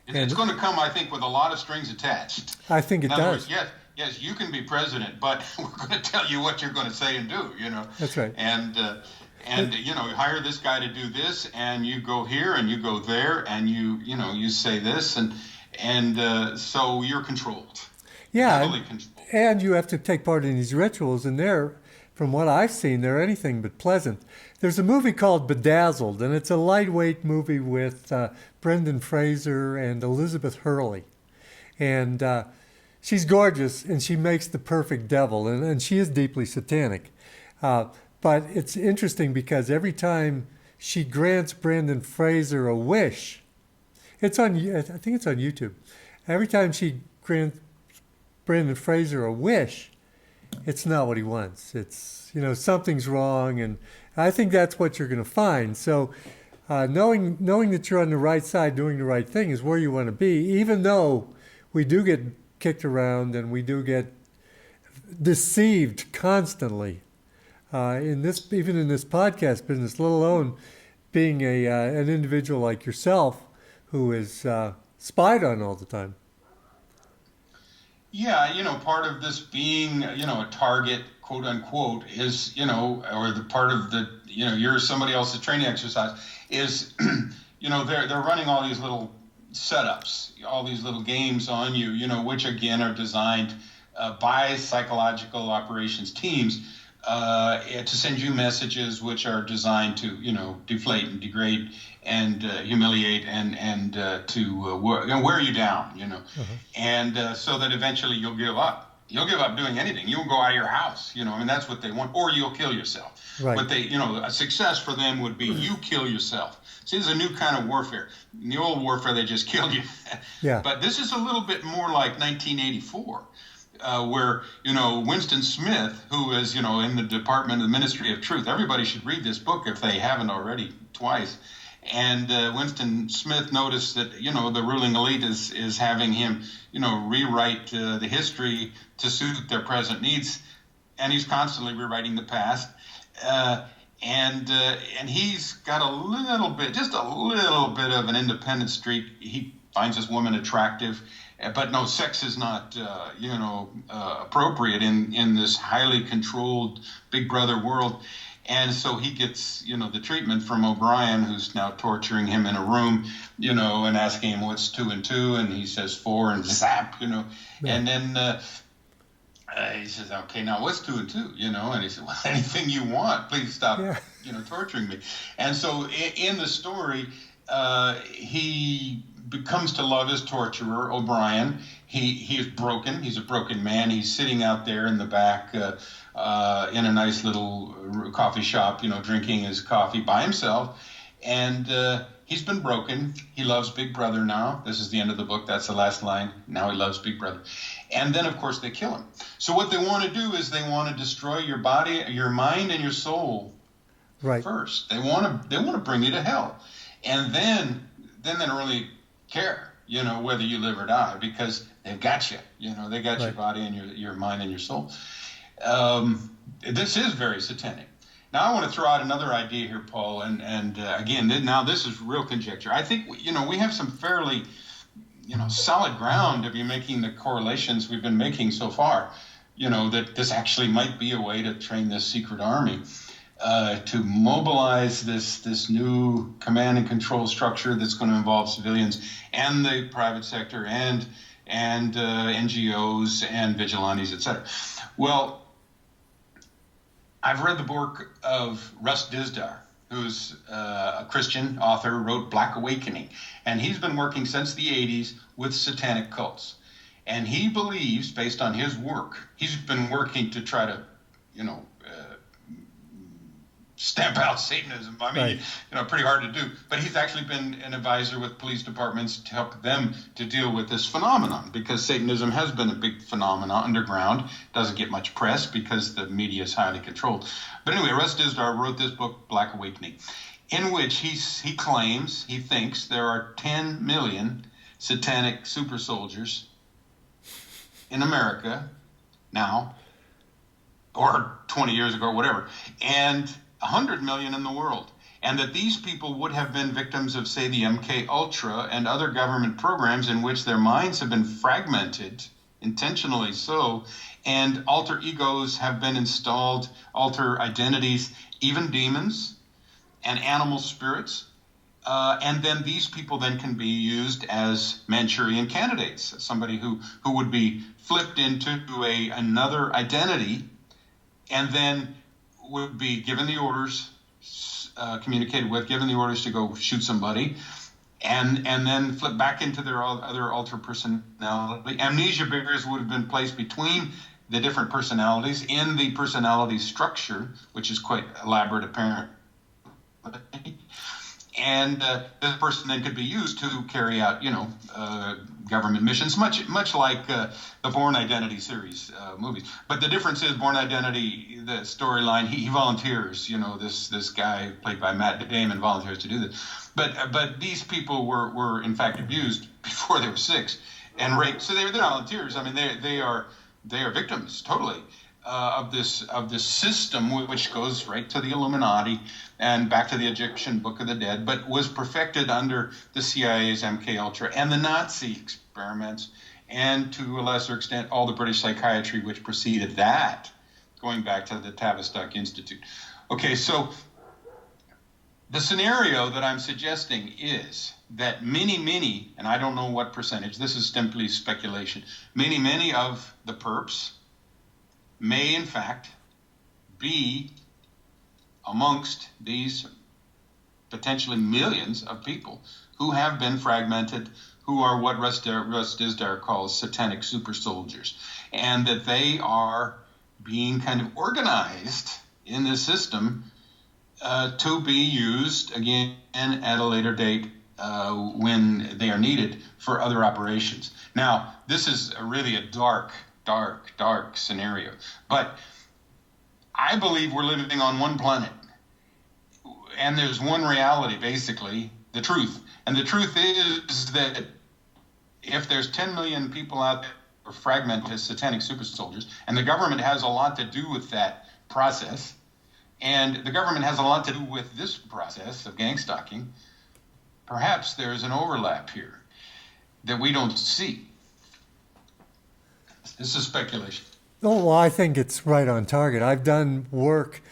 It's going to come, I think, with a lot of strings attached. I think it does. Words, yes, you can be president, but we're going to tell you what you're going to say and do. That's right. And hire this guy to do this, and you go here and you go there, and you say this, and so you're controlled. Yeah. Heavily controlled. And you have to take part in these rituals, and from what I've seen, they're anything but pleasant. There's a movie called Bedazzled, and it's a lightweight movie with Brendan Fraser and Elizabeth Hurley. And she's gorgeous, and she makes the perfect devil, and she is deeply satanic. But it's interesting because every time she grants Brendan Fraser a wish, I think it's on YouTube. Every time she grants Brendan Fraser a wish, it's not what he wants. It's, something's wrong, and I think that's what you're going to find. So knowing that you're on the right side, doing the right thing is where you want to be, even though we do get kicked around and we do get deceived constantly. Even in this podcast business, let alone being an individual like yourself who is spied on all the time. Yeah, part of this being, a target, quote unquote, is, or the part of the, you're somebody else's training exercise is, they're running all these little setups, all these little games on you, which again are designed by psychological operations teams to send you messages which are designed to, deflate and degrade and humiliate and to wear you down, and so that eventually you'll give up. You'll give up doing anything. You'll go out of your house, that's what they want, or you'll kill yourself. Right. But they, a success for them would be you kill yourself. See, this is a new kind of warfare. In the old warfare, they just killed you. Yeah. But this is a little bit more like 1984. Where, Winston Smith, who is, in the Department of the Ministry of Truth. Everybody should read this book if they haven't already, twice. And Winston Smith noticed that, the ruling elite is having him, rewrite the history to suit their present needs. And he's constantly rewriting the past. And he's got just a little bit of an independent streak. He finds this woman attractive. But no, sex is not, appropriate in this highly controlled Big Brother world. And so he gets, the treatment from O'Brien, who's now torturing him in a room, and asking him what's 2 and 2, and he says 4, and zap, Yeah. And then he says, okay, now what's 2 and 2, and he said, well, anything you want, please stop, torturing me. And so in the story, he comes to love his torturer, O'Brien. He is broken. He's a broken man. He's sitting out there in the back in a nice little coffee shop, drinking his coffee by himself. And he's been broken. He loves Big Brother now. This is the end of the book. That's the last line. Now he loves Big Brother. And then, of course, they kill him. So what they want to do is they want to destroy your body, your mind, and your soul first. They want to bring you to hell. And then they don't really care, whether you live or die, because they've got you. They got your body and your mind and your soul. This is very satanic. Now, I want to throw out another idea here, Paul, and again, now this is real conjecture. I think, we have some fairly, solid ground to be making the correlations we've been making so far, that this actually might be a way to train this secret army, to mobilize this new command and control structure that's going to involve civilians and the private sector and NGOs and vigilantes, etc. Well, I've read the book of Russ Dizdar, who's a Christian author, wrote Black Awakening, and he's been working since the 80s with satanic cults. And he believes, based on his work, he's been working to try to, stamp out Satanism. I mean, pretty hard to do. But he's actually been an advisor with police departments to help them to deal with this phenomenon, because Satanism has been a big phenomenon underground. Doesn't get much press because the media is highly controlled. But anyway, Russ Dizdar wrote this book, Black Awakening, in which he thinks there are 10 million satanic super soldiers in America now, or 20 years ago, whatever, and 100 million in the world, and that these people would have been victims of, say, the MK Ultra and other government programs in which their minds have been fragmented, intentionally so, and alter egos have been installed, alter identities, even demons and animal spirits, and then these people then can be used as Manchurian candidates, somebody who would be flipped into another identity, and then would be given the orders, communicated with, given the orders to go shoot somebody, and then flip back into their other alter personality. Amnesia barriers would have been placed between the different personalities in the personality structure, which is quite elaborate apparently. And this person then could be used to carry out, government missions, much like the Bourne Identity series movies. But the difference is, Bourne Identity, the storyline, he volunteers. This guy played by Matt Damon volunteers to do this. But these people were in fact abused before they were 6 and raped. So they're volunteers. I mean, they are victims totally of this system, which goes right to the Illuminati and back to the Egyptian Book of the Dead, but was perfected under the CIA's MK Ultra and the Nazi experiments, and to a lesser extent all the British psychiatry which preceded that, going back to the Tavistock Institute. Okay, so the scenario that I'm suggesting is that many, and I don't know what percentage, this is simply speculation, many of the perps may in fact be amongst these potentially millions of people who have been fragmented, who are what Russ Dizdar calls satanic super soldiers, and that they are being kind of organized in this system to be used again at a later date when they are needed for other operations. Now, this is really a dark scenario, but I believe we're living on one planet, and there's one reality, basically, the truth. And the truth is that if there's 10 million people out there who are fragmented as satanic super soldiers, and the government has a lot to do with that process, and the government has a lot to do with this process of gangstalking, perhaps there's an overlap here that we don't see. This is speculation. Oh, well, I think it's right on target. I've done work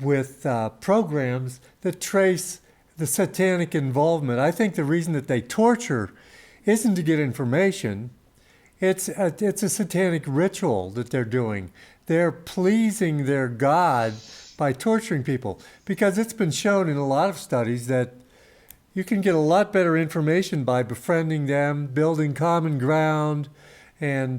with programs that trace the satanic involvement. I think the reason that they torture isn't to get information. It's a satanic ritual that they're doing. They're pleasing their God by torturing people, because it's been shown in a lot of studies that, you can get a lot better information by befriending them, building common ground, and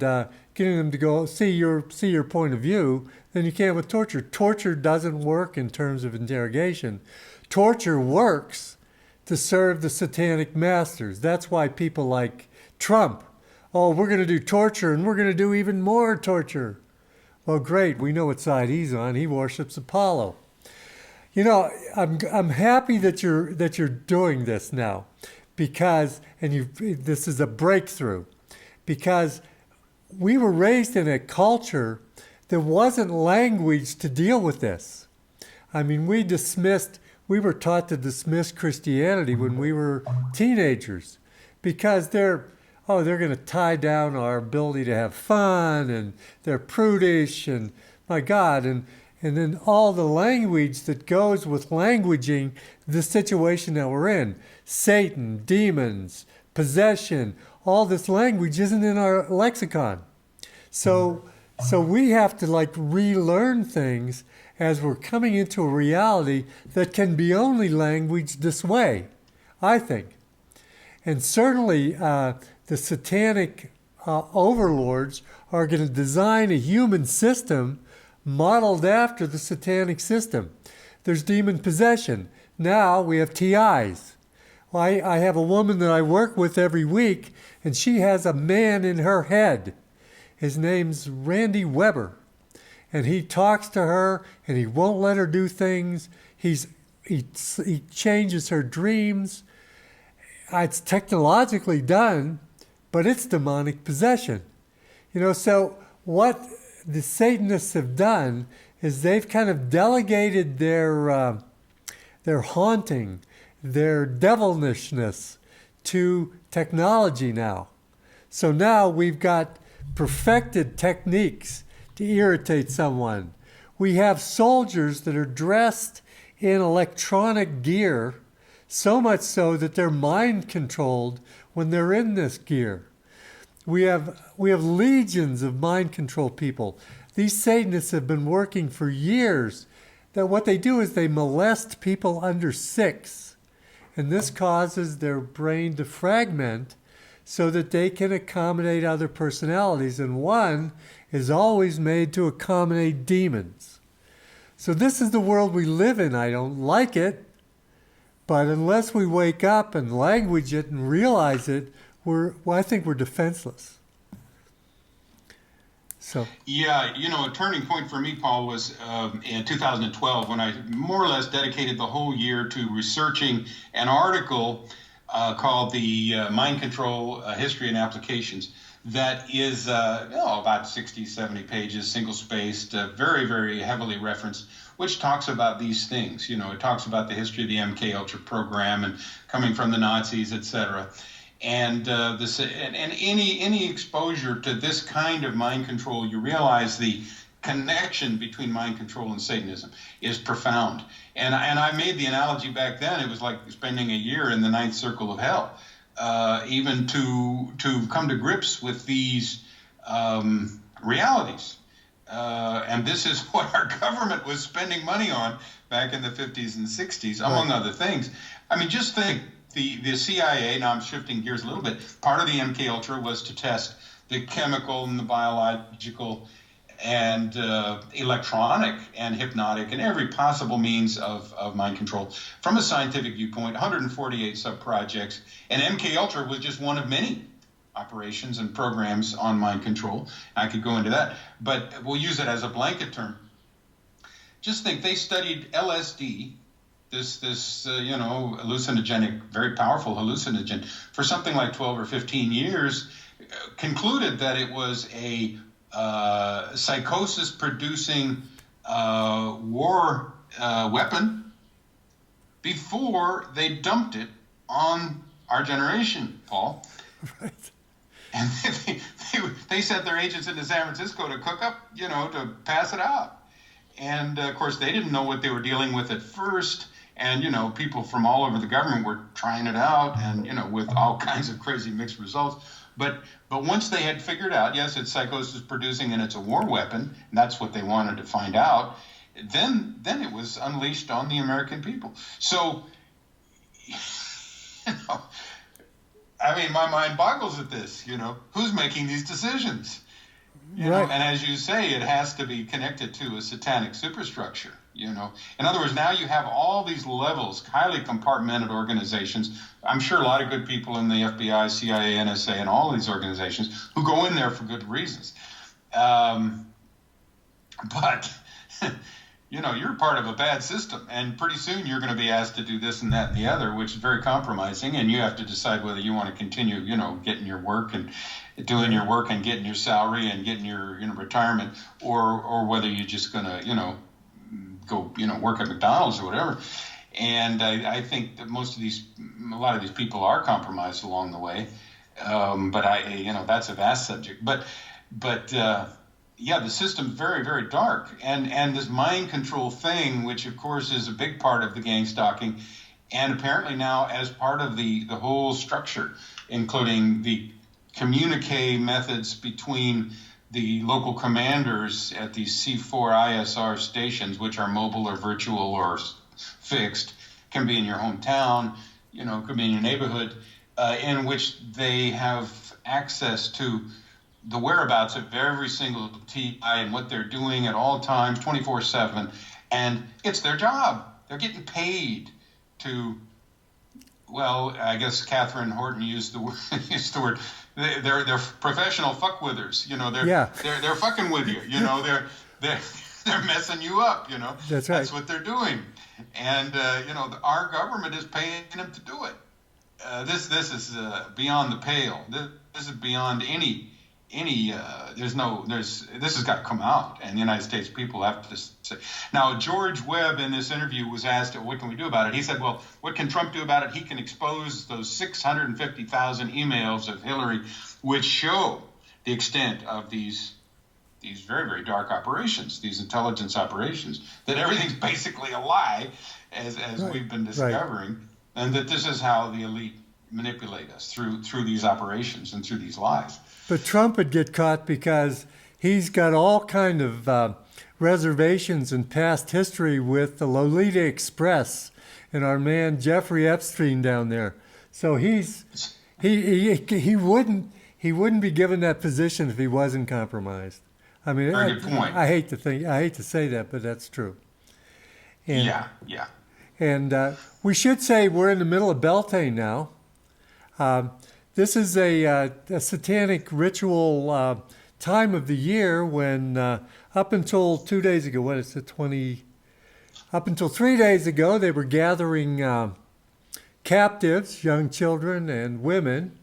getting them to go see your point of view than you can with torture. Torture doesn't work in terms of interrogation. Torture works to serve the satanic masters. That's why people like Trump, oh, we're going to do torture and we're going to do even more torture. Well, great. We know what side he's on. He worships Apollo. You know, I'm happy that you're doing this now, because this is a breakthrough, because we were raised in a culture that wasn't language to deal with this. I mean, we were taught to dismiss Christianity when we were teenagers, because they're going to tie down our ability to have fun, and they're prudish, and my God, and then all the language that goes with languaging the situation that we're in. Satan, demons, possession, all this language isn't in our lexicon. So we have to relearn things as we're coming into a reality that can be only languaged this way, I think. And certainly the satanic overlords are going to design a human system modeled after the satanic system. There's demon possession. Now we have TIs. Well, I have a woman that I work with every week, and she has a man in her head. His name's Randy Weber. And he talks to her, and he won't let her do things. He changes her dreams. It's technologically done, but it's demonic possession. So what the Satanists have done is they've kind of delegated their haunting, their devilishness to technology now. So now we've got perfected techniques to irritate someone. We have soldiers that are dressed in electronic gear, so much so that they're mind controlled when they're in this gear. We have legions of mind control people. These Satanists have been working for years. That what they do is they molest people under 6, and this causes their brain to fragment so that they can accommodate other personalities, and one is always made to accommodate demons. So this is the world we live in. I don't like it, but unless we wake up and language it and realize it, I think we're defenseless. So. Yeah, a turning point for me, Paul, was in 2012 when I more or less dedicated the whole year to researching an article called the Mind Control History and Applications. That is about 60, 70 pages, single-spaced, very, very heavily referenced, which talks about these things. It talks about the history of the MK Ultra program and coming from the Nazis, etc. And any exposure to this kind of mind control, you realize the connection between mind control and Satanism is profound. And I made the analogy back then. It was like spending a year in the ninth circle of hell, even to come to grips with these realities. And this is what our government was spending money on back in the 50s and 60s, among other things. I mean, just think. The CIA, now I'm shifting gears a little bit, part of the MK Ultra was to test the chemical and the biological and electronic and hypnotic and every possible means of mind control from a scientific viewpoint, 148 sub-projects, and MK Ultra was just one of many operations and programs on mind control. I could go into that, but we'll use it as a blanket term. Just think, they studied LSD, this hallucinogenic, very powerful hallucinogen, for something like 12 or 15 years, concluded that it was a psychosis-producing war weapon before they dumped it on our generation, Paul. Right. And they sent their agents into San Francisco to cook up, to pass it out. And, of course, they didn't know what they were dealing with at first. And, people from all over the government were trying it out and, with all kinds of crazy mixed results. But once they had figured out, yes, it's psychosis producing and it's a war weapon, and that's what they wanted to find out, then it was unleashed on the American people. So you know, I mean, my mind boggles at this. Who's making these decisions? Right. And as you say, it has to be connected to a satanic superstructure. In other words, now you have all these levels, highly compartmented organizations. I'm sure a lot of good people in the FBI, CIA, NSA, and all these organizations who go in there for good reasons. But you're part of a bad system, and pretty soon you're going to be asked to do this and that and the other, which is very compromising, and you have to decide whether you want to continue, getting your work and doing your work and getting your salary and getting your retirement, or whether you're just going to go work at McDonald's or whatever. And I think that a lot of these people are compromised along the way, but that's a vast subject. But yeah, the system's very, very dark, and this mind control thing, which of course is a big part of the gang stalking, and apparently now as part of the whole structure, including the communique methods between the local commanders at these C4 ISR stations, which are mobile or virtual or fixed, can be in your hometown, could be in your neighborhood, in which they have access to the whereabouts of every single TI and what they're doing at all times, 24/7, and it's their job. They're getting paid to, well, I guess Catherine Horton used the word. They're professional fuckwithers. They're fucking with you. They're messing you up. That's right. That's what they're doing, and our government is paying them to do it. This is beyond the pale. This is beyond any. This has got to come out, and the United States people have to say. Now, George Webb in this interview was asked, what can we do about it? He said, well, what can Trump do about it? He can expose those 650,000 emails of Hillary, which show the extent of these very, very dark operations, these intelligence operations, that everything's basically a lie, as right. we've been discovering, right. And that this is how the elite manipulate us through these operations and through these lies. But Trump would get caught because he's got all kind of reservations and past history with the Lolita Express and our man Jeffrey Epstein down there. So he wouldn't be given that position if he wasn't compromised. I mean, very good point. I hate to say that, but that's true. And, yeah. And we should say we're in the middle of Beltane now. This is a satanic ritual time of the year when up until 2 days ago, up until 3 days ago, they were gathering captives, young children and women,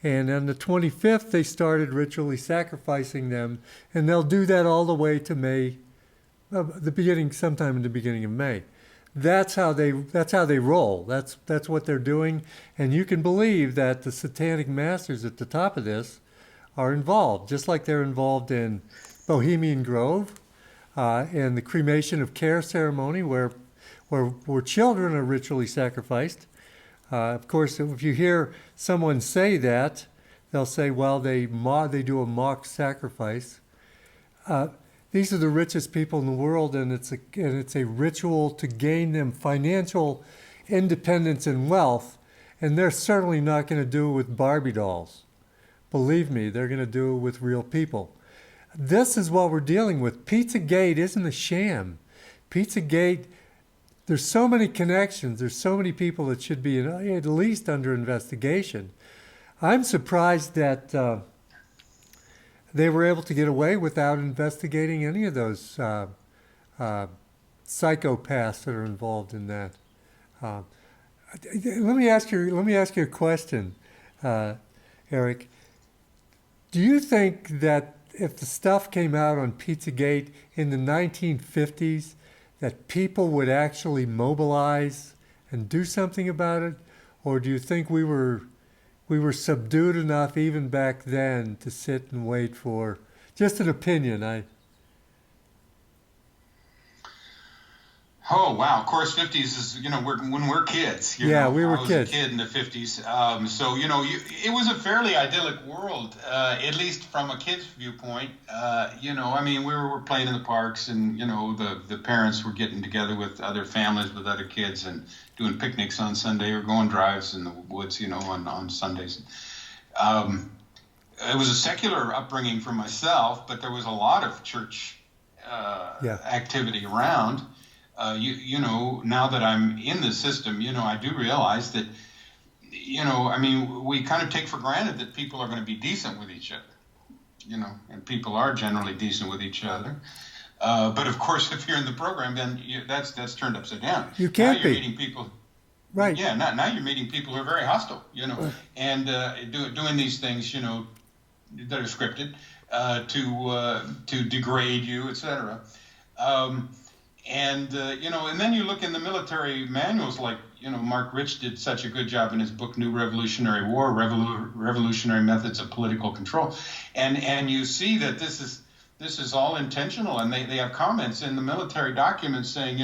and on the 25th they started ritually sacrificing them, and they'll do that all the way to May, sometime in the beginning of May. That's how they roll. That's what they're doing, and you can believe that the satanic masters at the top of this are involved, just like they're involved in Bohemian Grove and the cremation of care ceremony, where children are ritually sacrificed. Of course, if you hear someone say that, they'll say, well, they do a mock sacrifice. These are the richest people in the world, and it's a ritual to gain them financial independence and wealth, and they're certainly not going to do it with Barbie dolls. Believe me, they're going to do it with real people. This is what we're dealing with. Pizzagate isn't a sham. Pizzagate, there's so many connections, there's so many people that should be at least under investigation. I'm surprised that they were able to get away without investigating any of those psychopaths that are involved in that. Let me ask you a question, Eric. Do you think that if the stuff came out on Pizzagate in the 1950s, that people would actually mobilize and do something about it, or do you think we were subdued enough even back then to sit and wait for just an opinion? Oh wow! Of course, '50s is when we're kids. Yeah, we were I was kids. a kid in the '50s, so it was a fairly idyllic world, at least from a kid's viewpoint. I mean, we were playing in the parks, and the parents were getting together with other families, with other kids, and doing picnics on Sunday or going drives in the woods, on Sundays. It was a secular upbringing for myself, but there was a lot of church Yeah. activity around. Now that I'm in the system, I do realize that, I mean, we kind of take for granted that people are going to be decent with each other, and people are generally decent with each other. But of course, if you're in the program, then that's turned upside down. You can't now you're be. meeting people. Right. Yeah, now you're meeting people who are very hostile, and doing these things, that are scripted to degrade you, etc. And then you look in the military manuals, like Mark Rich did such a good job in his book New Revolutionary War, Revolutionary Methods of Political Control, and you see that this is all intentional, and they have comments in the military documents saying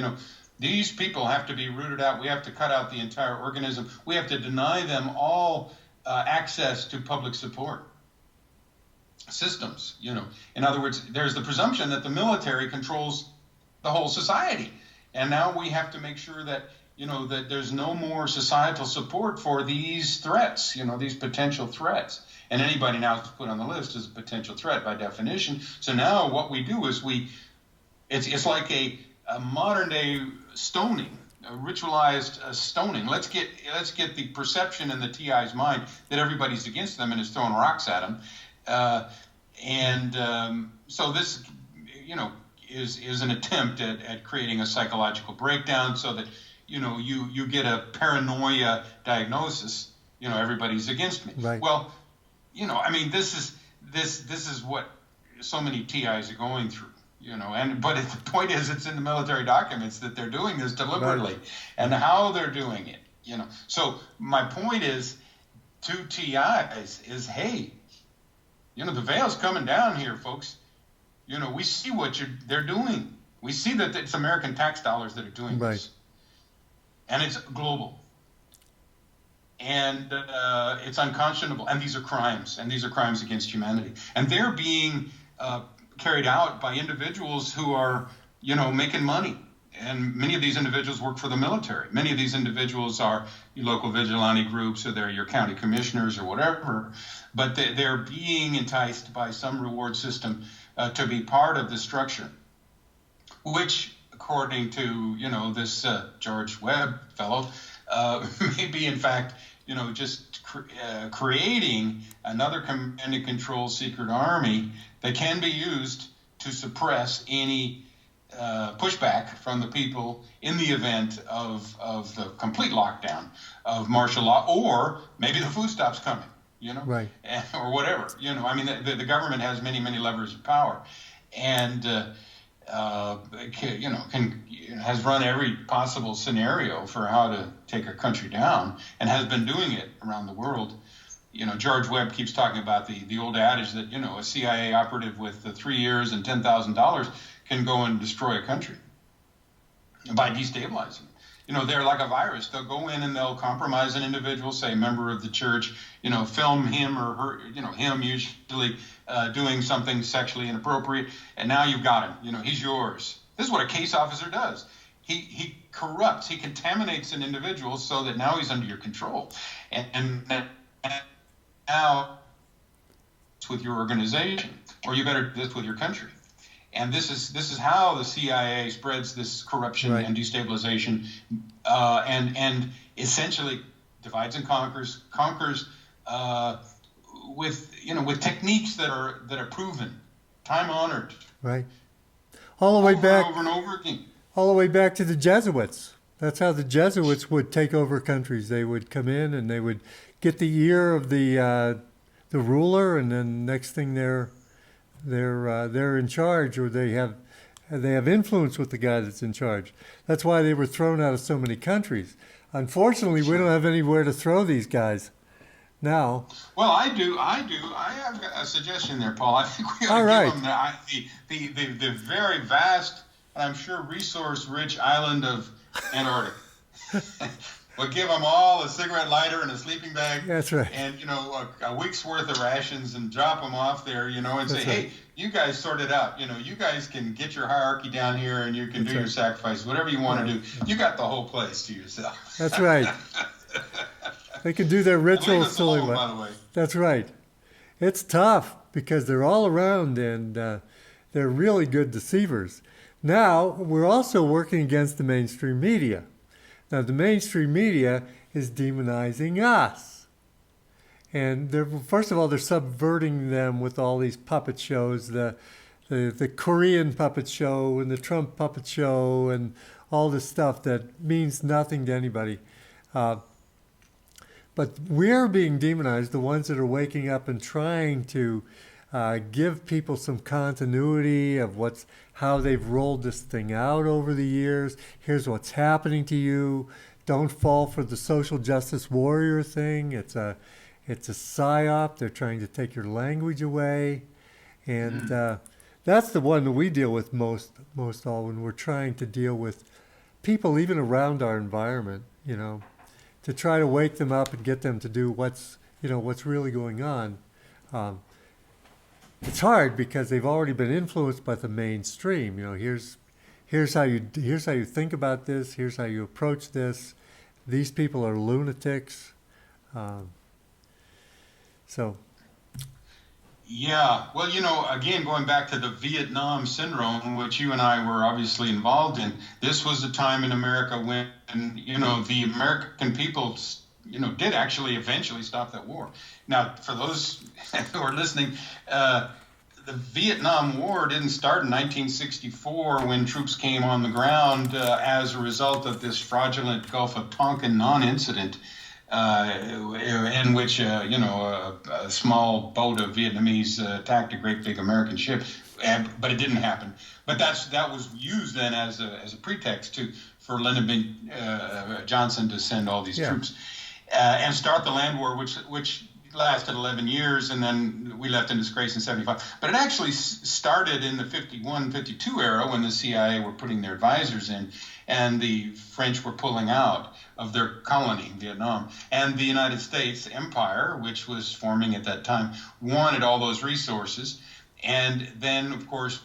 these people have to be rooted out. We have to cut out the entire organism. We have to deny them all access to public support systems. In other words, there's the presumption that the military controls the whole society, and now we have to make sure that that there's no more societal support for these threats, these potential threats, and anybody now is put on the list as a potential threat by definition. So now what we do is it's like a modern day stoning, a ritualized stoning. Let's get the perception in the TI's mind that everybody's against them and is throwing rocks at them, so this is an attempt at creating a psychological breakdown so that you get a paranoia diagnosis. Everybody's against me. Right. Well, I mean, this is what so many TIs are going through. But the point is, it's in the military documents that they're doing this deliberately, right. And how they're doing it. So my point is to TIs is, hey, the veil's coming down here, folks. We see what they're doing. We see that it's American tax dollars that are doing right. this. And it's global. And it's unconscionable. And these are crimes. And these are crimes against humanity. And they're being carried out by individuals who are, making money. And many of these individuals work for the military. Many of these individuals are local vigilante groups, or they're your county commissioners or whatever. But they're being enticed by some reward system to be part of the structure, which, according to this George Webb fellow, may be in fact just creating another command and control secret army that can be used to suppress any pushback from the people in the event of the complete lockdown of martial law, or maybe the food stops coming. Right. Or whatever. I mean, the government has many levers of power, and has run every possible scenario for how to take a country down, and has been doing it around the world. George Webb keeps talking about the old adage that a CIA operative with 3 years and $10,000 can go and destroy a country by destabilizing it. They're like a virus. They'll go in and they'll compromise an individual, say a member of the church, film him or her, him usually doing something sexually inappropriate, and now you've got him. He's yours. This is what a case officer does. He corrupts, he contaminates an individual so that now he's under your control. And now it's with your organization, or you better do this with your country. And this is how the CIA spreads this corruption right. and destabilization, and essentially divides and conquers with techniques that are proven, time honored, right, all the way back over and over again, all the way back to the Jesuits. That's how the Jesuits would take over countries. They would come in and they would get the ear of the ruler, and then next thing they're in charge, or they have influence with the guy that's in charge. That's why they were thrown out of so many countries. Unfortunately, we don't have anywhere to throw these guys now. Well, I do. I have a suggestion there, Paul. I think we ought to give them the very vast and I'm sure resource-rich island of Antarctica. We'll give them all a cigarette lighter and a sleeping bag. That's right. And, a week's worth of rations and drop them off there, and That's say, right. hey, you guys sort it out. You guys can get your hierarchy down here and you can That's do your right. sacrifice, whatever you want to do. You got the whole place to yourself. That's right. They can do their And leave rituals us till alone, they by the way. That's right. It's tough because they're all around and they're really good deceivers. Now, we're also working against the mainstream media. Now, the mainstream media is demonizing us. And first of all, they're subverting them with all these puppet shows, the Korean puppet show and the Trump puppet show and all this stuff that means nothing to anybody. But we're being demonized, the ones that are waking up and trying to give people some continuity of how they've rolled this thing out over the years. Here's what's happening to you. Don't fall for the social justice warrior thing. It's a psyop. They're trying to take your language away. And that's the one that we deal with most all when we're trying to deal with people even around our environment, to try to wake them up and get them to do what's really going on. It's hard because they've already been influenced by the mainstream. Here's how you think about this. Here's how you approach this. These people are lunatics. Yeah, well, again, going back to the Vietnam syndrome, which you and I were obviously involved in, this was a time in America when, the American people, did actually eventually stop that war. Now, for those who are listening, the Vietnam War didn't start in 1964 when troops came on the ground as a result of this fraudulent Gulf of Tonkin non-incident. In which a small boat of Vietnamese attacked a great big American ship, but it didn't happen. But that was used then as a pretext for Lyndon B. Johnson to send all these troops and start the land war, which lasted 11 years, and then we left in disgrace in 75. But it actually started in the 51, 52 era when the CIA were putting their advisors in, and the French were pulling out of their colony, Vietnam. And the United States empire, which was forming at that time, wanted all those resources. And then, of course,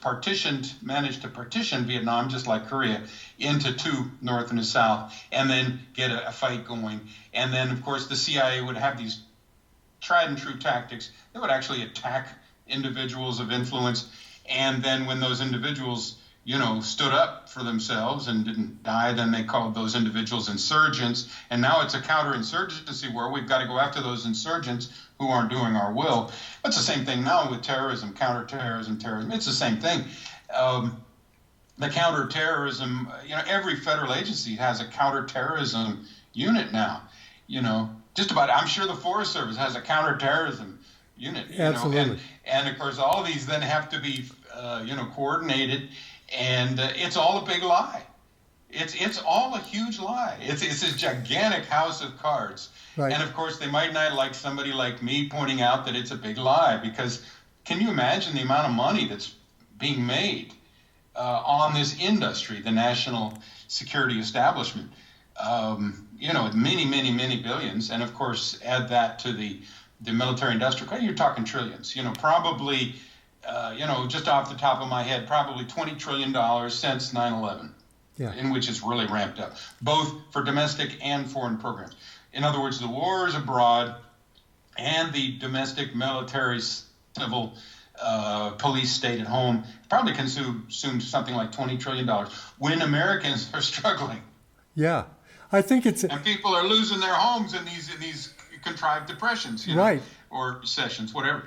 managed to partition Vietnam, just like Korea, into two, North and the South, and then get a fight going. And then, of course, the CIA would have these tried and true tactics. They would actually attack individuals of influence. And then when those individuals, stood up for themselves and didn't die, then they called those individuals insurgents. And now it's a counterinsurgency war. We've got to go after those insurgents who aren't doing our will. It's the same thing now with terrorism, counterterrorism, terrorism. It's the same thing. The counterterrorism, every federal agency has a counterterrorism unit now. Just about, I'm sure the Forest Service has a counterterrorism unit. Absolutely. And of course, all of these then have to be, coordinated, and it's all a big lie. It's all a huge lie. It's this gigantic house of cards. Right. And of course, they might not like somebody like me pointing out that it's a big lie, because can you imagine the amount of money that's being made on this industry, the national security establishment? Many, many, many billions. And of course, add that to the military industrial, you're talking trillions, probably, just off the top of my head, probably $20 trillion since 9/11, in which it's really ramped up, both for domestic and foreign programs. In other words, the wars abroad and the domestic military civil police state at home probably consumed something like $20 trillion when Americans are struggling. Yeah. I think and people are losing their homes in these contrived depressions, right, or recessions, whatever.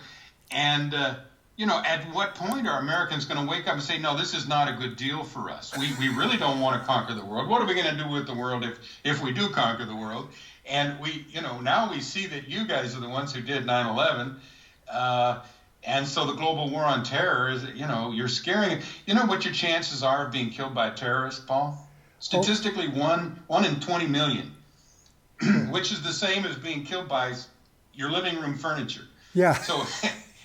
And at what point are Americans going to wake up and say, no, this is not a good deal for us? We really don't want to conquer the world. What are we going to do with the world if we do conquer the world? And now we see that you guys are the ones who did 9/11. And so the global war on terror is, you're scaring. What your chances are of being killed by a terrorist, Paul? Statistically, one in 20 million, which is the same as being killed by your living room furniture. Yeah. So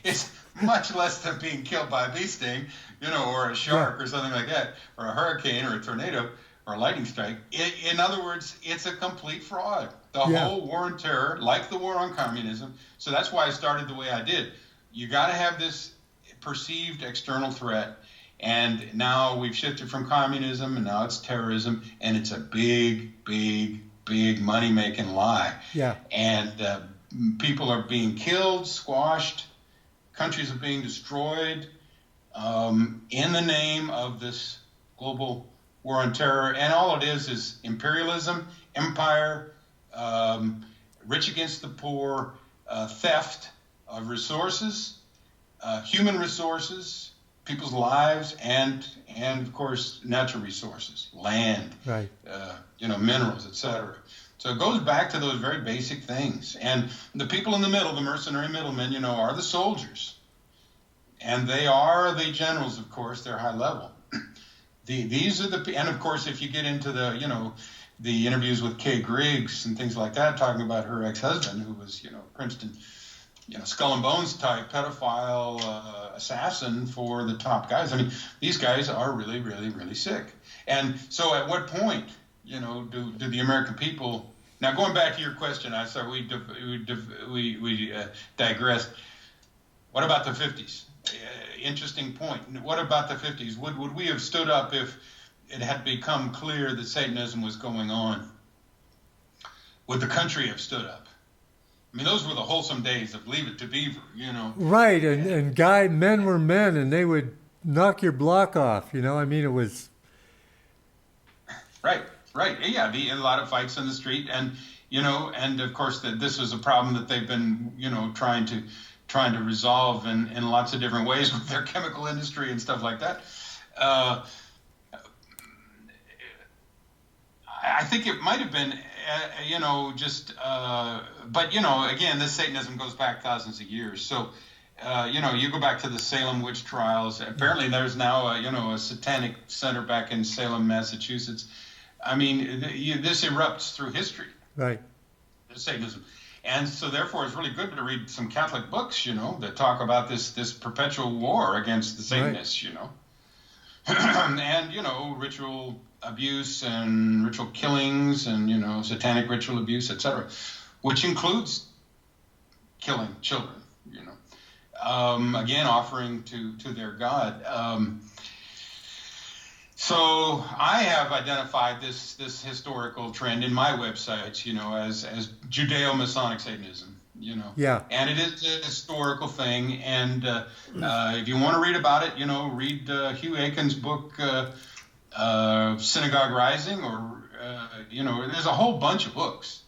it's much less than being killed by a bee sting, or a shark or something like that, or a hurricane or a tornado or a lightning strike. In other words, it's a complete fraud. The whole war on terror, like the war on communism. So that's why I started the way I did. You got to have this perceived external threat. And now we've shifted from communism, and now it's terrorism, and it's a big, big, big money-making lie. Yeah. And people are being killed, squashed, countries are being destroyed in the name of this global war on terror. And all it is imperialism, empire, rich against the poor, theft of resources, human resources, people's lives, and of course natural resources, land, right, minerals, etc. So it goes back to those very basic things. And the people in the middle, the mercenary middlemen, are the soldiers, and they are the generals. Of course, they're high level. These are and of course, if you get into the interviews with Kay Griggs and things like that, talking about her ex-husband, who was Princeton, skull and bones type pedophile assassin for the top guys. I mean, these guys are really, really, really sick. And so at what point, do the American people, now going back to your question, I saw we digressed. What about the 50s? Interesting point. What about the 50s? Would we have stood up if it had become clear that Satanism was going on? Would the country have stood up? I mean, those were the wholesome days of Leave It to Beaver, Right, and men were men, and they would knock your block off, I mean, it was... Right, yeah, a lot of fights in the street, and, and of course this was a problem that they've been, trying to resolve in lots of different ways with their chemical industry and stuff like that. I think it might have been, but, again, this Satanism goes back thousands of years. So, you go back to the Salem witch trials. Apparently there's now, a satanic center back in Salem, Massachusetts. I mean, this erupts through history. Right. Satanism. And so, therefore, it's really good to read some Catholic books, that talk about this perpetual war against the Satanists, and, ritual abuse and ritual killings and, satanic ritual abuse, etc., which includes killing children, again, offering to their God. So I have identified this historical trend in my websites, as Judeo-Masonic Satanism, Yeah. And it is a historical thing. And if you want to read about it, read Hugh Aiken's book, Synagogue Rising, or, there's a whole bunch of books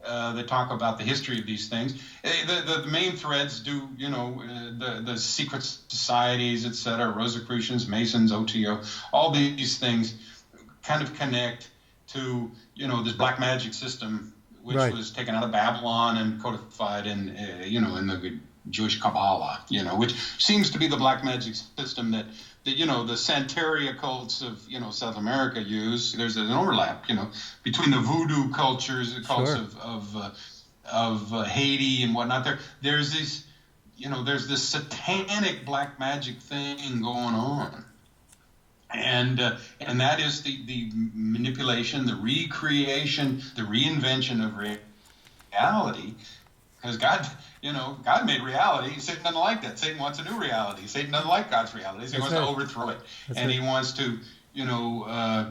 that talk about the history of these things. The main threads do, the secret societies, etc., Rosicrucians, Masons, OTO, all these things kind of connect to, this black magic system, which was taken out of Babylon and codified in, in the Jewish Kabbalah, which seems to be the black magic system that the Santeria cults of, South America use. There's an overlap, between the voodoo cultures, the cults of Haiti and whatnot. There's this, there's this satanic black magic thing going on. And that is the manipulation, the recreation, the reinvention of reality. Because God made reality. Satan doesn't like that. Satan wants a new reality. Satan doesn't like God's reality. He wants to overthrow it. He wants to,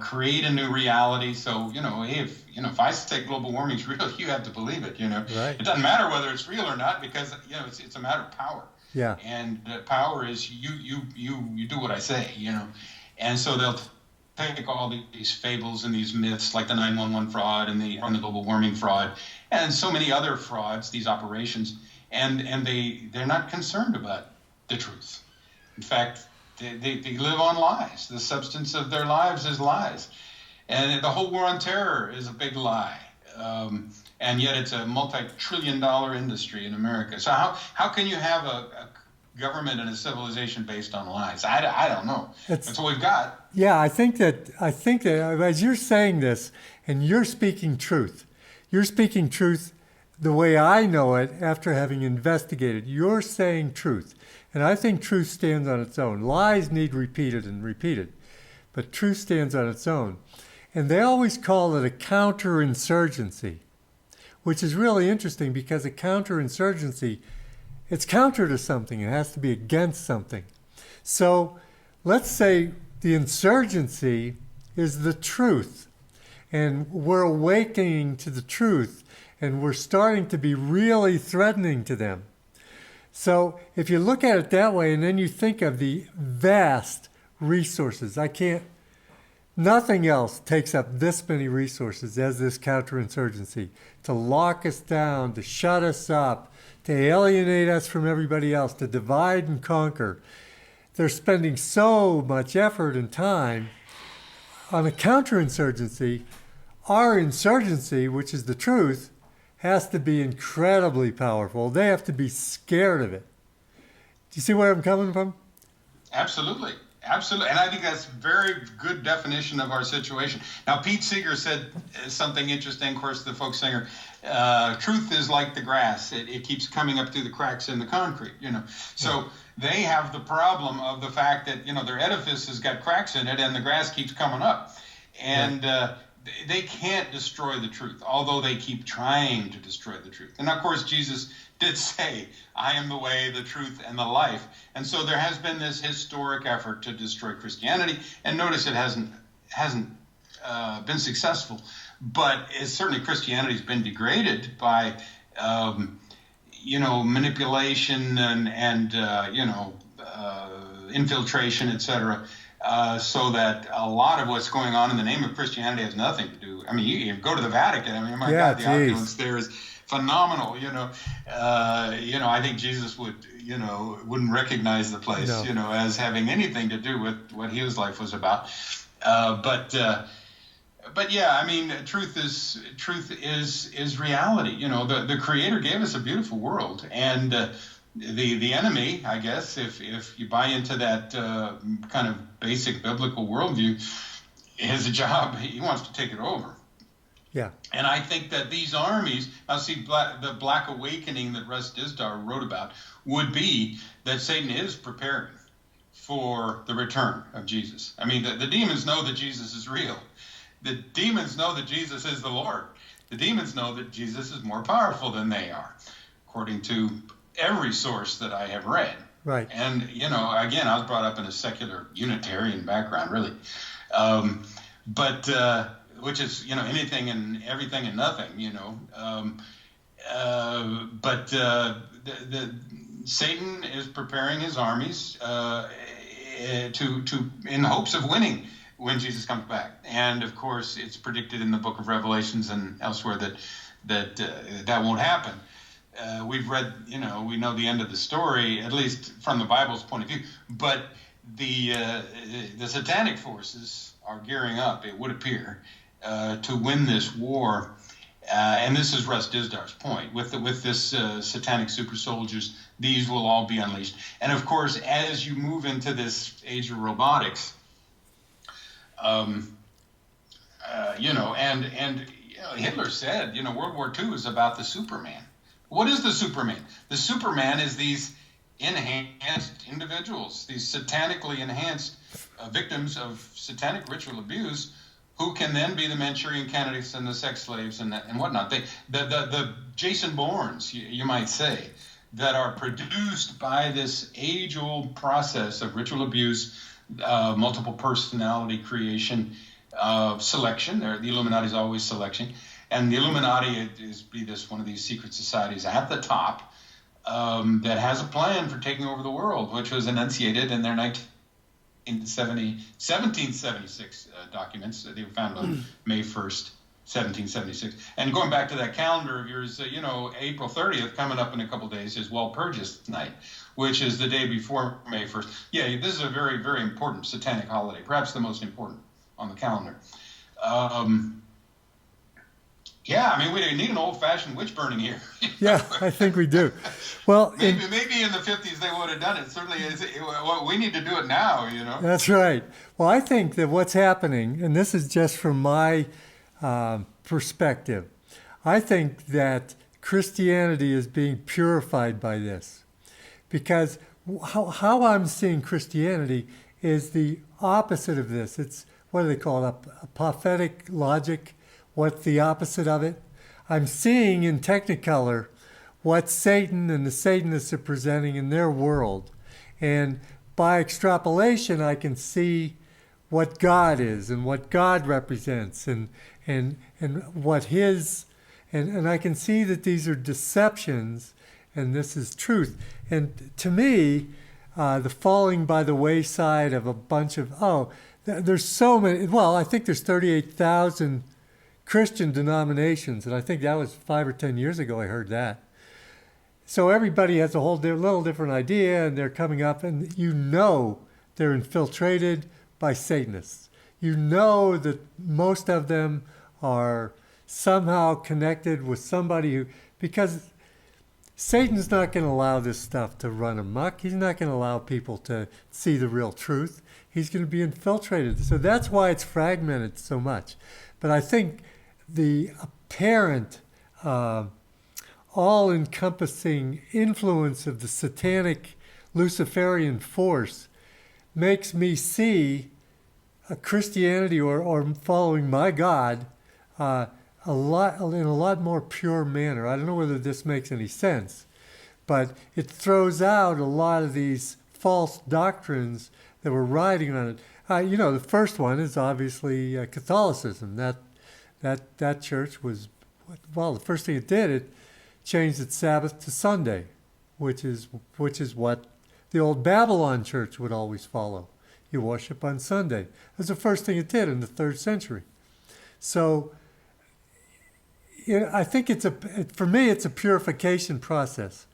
create a new reality. So, if I say global warming is real, you have to believe it, Right. It doesn't matter whether it's real or not, because, it's a matter of power. Yeah. And power is you do what I say, And so they'll take all these fables and these myths, like the 911 fraud and the global warming fraud, and so many other frauds, these operations, and they're not concerned about the truth. In fact, they live on lies. The substance of their lives is lies. And the whole war on terror is a big lie. And yet it's a multi-trillion-dollar industry in America. So how can you have a government and a civilization based on lies? I don't know. That's what we've got. Yeah, I think that as you're saying this, and you're speaking truth the way I know it after having investigated. You're saying truth. And I think truth stands on its own. Lies need repeated and repeated. But truth stands on its own. And they always call it a counterinsurgency, which is really interesting because a counterinsurgency, it's counter to something. It has to be against something. So let's say the insurgency is the truth. And we're awakening to the truth. And we're starting to be really threatening to them. So if you look at it that way, and then you think of the vast resources, nothing else takes up this many resources as this counterinsurgency, to lock us down, to shut us up, to alienate us from everybody else, to divide and conquer. They're spending so much effort and time on a counterinsurgency. Our insurgency, which is the truth, has to be incredibly powerful. They have to be scared of it. Do you see where I'm coming from? Absolutely. Absolutely. And I think that's a very good definition of our situation. Now, Pete Seeger said something interesting, of course, the folk singer. Truth is like the grass. It keeps coming up through the cracks in the concrete, So they have the problem of the fact that, their edifice has got cracks in it and the grass keeps coming up. And they can't destroy the truth, although they keep trying to destroy the truth. And, of course, Jesus did say, I am the way, the truth, and the life. And so there has been this historic effort to destroy Christianity. And notice it hasn't been successful. But certainly Christianity has been degraded by, manipulation and infiltration, etc., so that a lot of what's going on in the name of Christianity has nothing to do. I mean, you go to the Vatican. I mean, my God, the opulence there is phenomenal. I think Jesus wouldn't recognize the place, as having anything to do with what his life was about. But yeah, I mean, truth is reality. The Creator gave us a beautiful world, and the enemy, I guess, if you buy into that kind of basic biblical worldview, his job, he wants to take it over. Yeah. And I think that these armies, the Black Awakening that Russ Dizdar wrote about would be that Satan is preparing for the return of Jesus. I mean, the demons know that Jesus is real. The demons know that Jesus is the Lord. The demons know that Jesus is more powerful than they are, according to every source that I have read. Right. And, again, I was brought up in a secular Unitarian background, really. Which is, anything and everything and nothing, Satan is preparing his armies in hopes of winning when Jesus comes back. And, of course, it's predicted in the book of Revelations and elsewhere that won't happen. We've read, we know the end of the story, at least from the Bible's point of view. But the Satanic forces are gearing up, it would appear, to win this war. And this is Russ Dizdar's point. With this Satanic super soldiers, these will all be unleashed. And, of course, as you move into this age of robotics, Hitler said, World War II is about the Superman. What is the Superman? The Superman is these enhanced individuals, these satanically enhanced victims of satanic ritual abuse, who can then be the Manchurian candidates and the sex slaves and whatnot. The Jason Bournes, you might say, that are produced by this age-old process of ritual abuse, multiple personality creation, selection. The Illuminati is always selection. And the Illuminati is one of these secret societies at the top that has a plan for taking over the world, which was enunciated in their 1776 documents. They were found on May 1st, 1776. And going back to that calendar of yours, April 30th, coming up in a couple of days, is Walpurgis Night, which is the day before May 1st. Yeah, this is a very, very important satanic holiday, perhaps the most important on the calendar. Yeah, I mean, we need an old-fashioned witch burning here. Yeah, I think we do. Well, maybe in the 50s they would have done it. Certainly, we need to do it now, That's right. Well, I think that what's happening, and this is just from my perspective, I think that Christianity is being purified by this. Because how I'm seeing Christianity is the opposite of this. It's, what do they call it, apophatic logic. What's the opposite of it? I'm seeing in Technicolor what Satan and the Satanists are presenting in their world. And by extrapolation, I can see what God is and what God represents and what his, and I can see that these are deceptions and this is truth. And to me, the falling by the wayside of a bunch of, there's so many, well, I think there's 38,000 Christian denominations, and I think that was 5 or 10 years ago I heard that. So everybody has a whole little different idea, and they're coming up, and you know they're infiltrated by Satanists. You know that most of them are somehow connected with somebody who, because Satan's not going to allow this stuff to run amok. He's not going to allow people to see the real truth. He's going to be infiltrated. So that's why it's fragmented so much. But I think the apparent all-encompassing influence of the satanic Luciferian force makes me see a Christianity or following my God in a lot more pure manner. I don't know whether this makes any sense, but it throws out a lot of these false doctrines that were riding on it. The first one is obviously Catholicism. That church was, well, the first thing it did, it changed its Sabbath to Sunday, which is what the old Babylon church would always follow. You worship on Sunday. That's the first thing it did in the 3rd century. So I think for me, it's a purification process,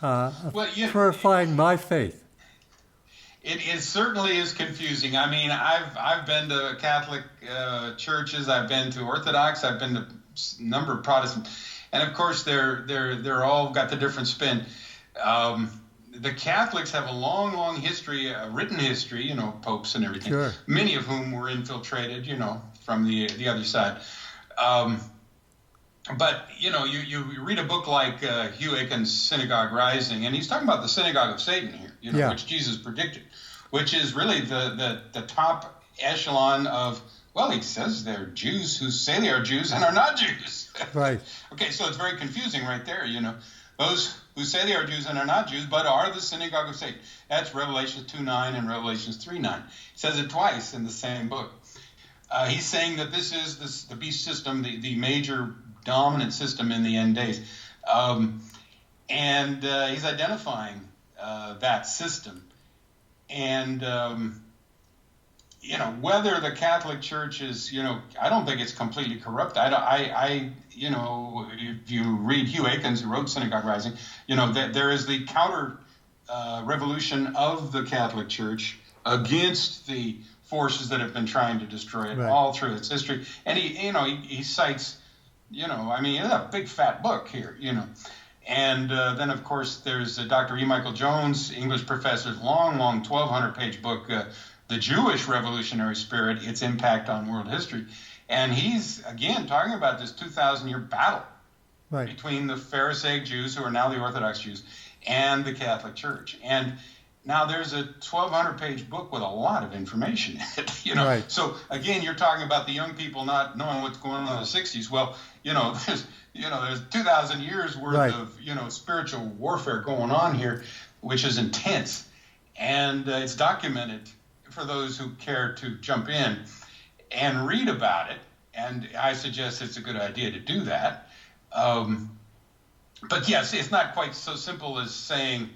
purifying my faith. It certainly is confusing. I mean, I've been to Catholic churches, I've been to Orthodox, I've been to a number of Protestant, and of course they're all got the different spin. The Catholics have a long history, a written history, popes and everything. Sure. Many of whom were infiltrated, from the other side. But you read a book like Hugh Aiken's Synagogue Rising, and he's talking about the synagogue of Satan here, which Jesus predicted, which is really the top echelon of, well, he says they're Jews who say they are Jews and are not Jews. Right. Okay, so it's very confusing right there, Those who say they are Jews and are not Jews, but are the synagogue of Satan. That's Revelation 2:9 and Revelation 3:9. He says it twice in the same book. He's saying that this is the beast system, the major dominant system in the end days. And he's identifying that system. And, whether the Catholic Church is, I don't think it's completely corrupt. If you read Hugh Aikens, who wrote Synagogue Rising, that there is the counter revolution of the Catholic Church against the forces that have been trying to destroy it all through its history. And he cites, it's a big fat book here, And then, of course, there's Dr. E. Michael Jones, English professor's long 1,200-page book, The Jewish Revolutionary Spirit, Its Impact on World History. And he's, again, talking about this 2,000-year battle between the Pharisaic Jews, who are now the Orthodox Jews, and the Catholic Church. And now there's a 1,200-page book with a lot of information in it, Right. So, again, you're talking about the young people not knowing what's going on in the 60s. Well, there's 2,000 years worth of, spiritual warfare going on here, which is intense. And it's documented for those who care to jump in and read about it. And I suggest it's a good idea to do that. But yes, it's not quite so simple as saying,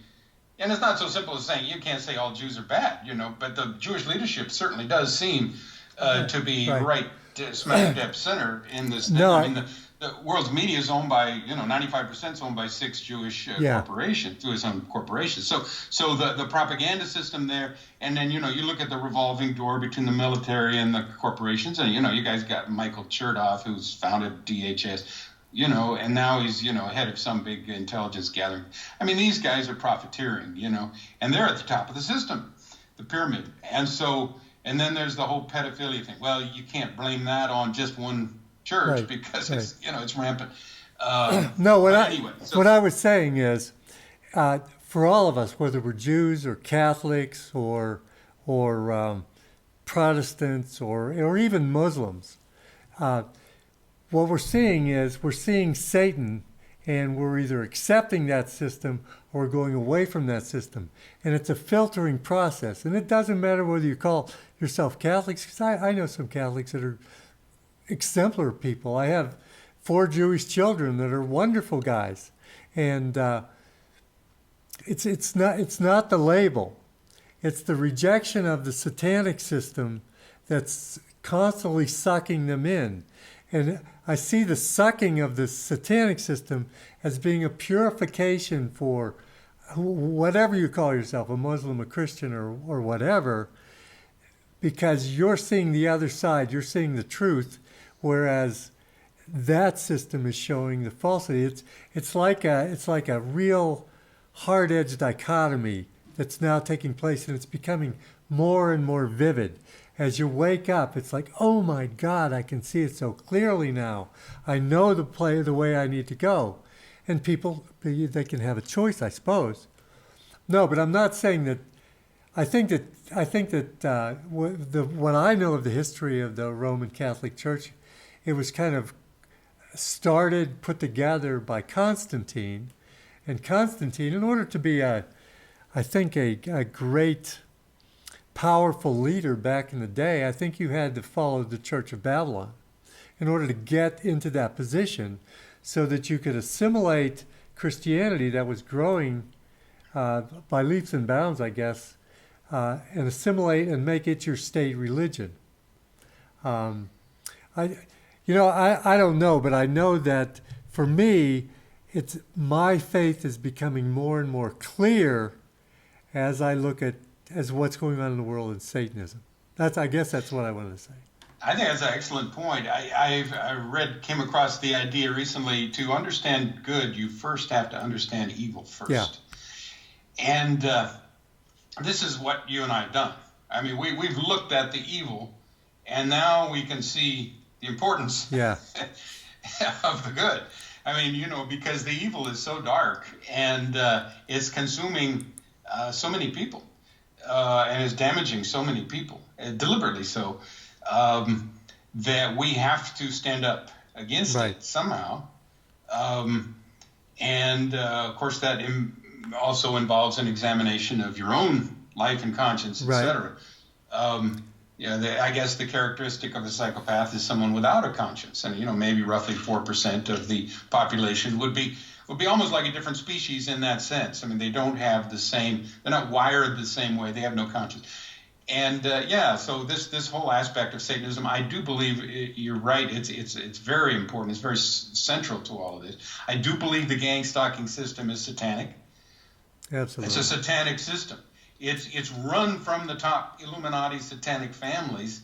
and it's not so simple as saying you can't say all Jews are bad, but the Jewish leadership certainly does seem to be right smack dab center in this. No, the world's media is owned by, 95% is owned by 6 Jewish corporations, through its own corporations. So the propaganda system there, and then, you look at the revolving door between the military and the corporations, and, you guys got Michael Chertoff, who's founded DHS, and now he's, head of some big intelligence gathering. I mean, these guys are profiteering, and they're at the top of the system, the pyramid. And then there's the whole pedophilia thing. Well, you can't blame that on just one church because it's, it's rampant. No, Anyway, so what I was saying is, for all of us, whether we're Jews or Catholics or Protestants or even Muslims, what we're seeing is we're seeing Satan, and we're either accepting that system or going away from that system. And it's a filtering process. And it doesn't matter whether you call yourself Catholics, because I know some Catholics that are exemplar people. I have 4 Jewish children that are wonderful guys. And it's not the label. It's the rejection of the satanic system that's constantly sucking them in. And I see the sucking of the satanic system as being a purification for whatever you call yourself, a Muslim, a Christian, or whatever, because you're seeing the other side, you're seeing the truth, whereas that system is showing the falsity. It's like a real hard-edged dichotomy that's now taking place, and it's becoming more and more vivid. As you wake up, it's like, oh my God, I can see it so clearly now. I know the way I need to go. And people, they can have a choice, I suppose. No, but I'm not saying that. I think that what I know of the history of the Roman Catholic Church, it was kind of put together by Constantine. And Constantine, in order to be I think a great, powerful leader back in the day, I think you had to follow the Church of Babylon in order to get into that position, so that you could assimilate Christianity that was growing by leaps and bounds, I guess, and assimilate and make it your state religion. I don't know, but I know that for me, my faith is becoming more and more clear as I look at what's going on in the world in Satanism. I guess that's what I wanted to say. I think that's an excellent point. I came across the idea recently: to understand good, you first have to understand evil first. Yeah. And this is what you and I have done. I mean, we've looked at the evil, and now we can see the importance of the good. I mean, because the evil is so dark, and it's consuming so many people, and is damaging so many people, deliberately so. That we have to stand up against it somehow. And of course, that also involves an examination of your own life and conscience, etc. I guess the characteristic of a psychopath is someone without a conscience. And, maybe roughly 4% of the population would be almost like a different species in that sense. I mean, they don't have they're not wired the same way. They have no conscience. And so this whole aspect of Satanism, I do believe you're right. It's very important. It's very central to all of this. I do believe the gangstalking system is satanic. Absolutely, it's a satanic system. It's run from the top Illuminati satanic families,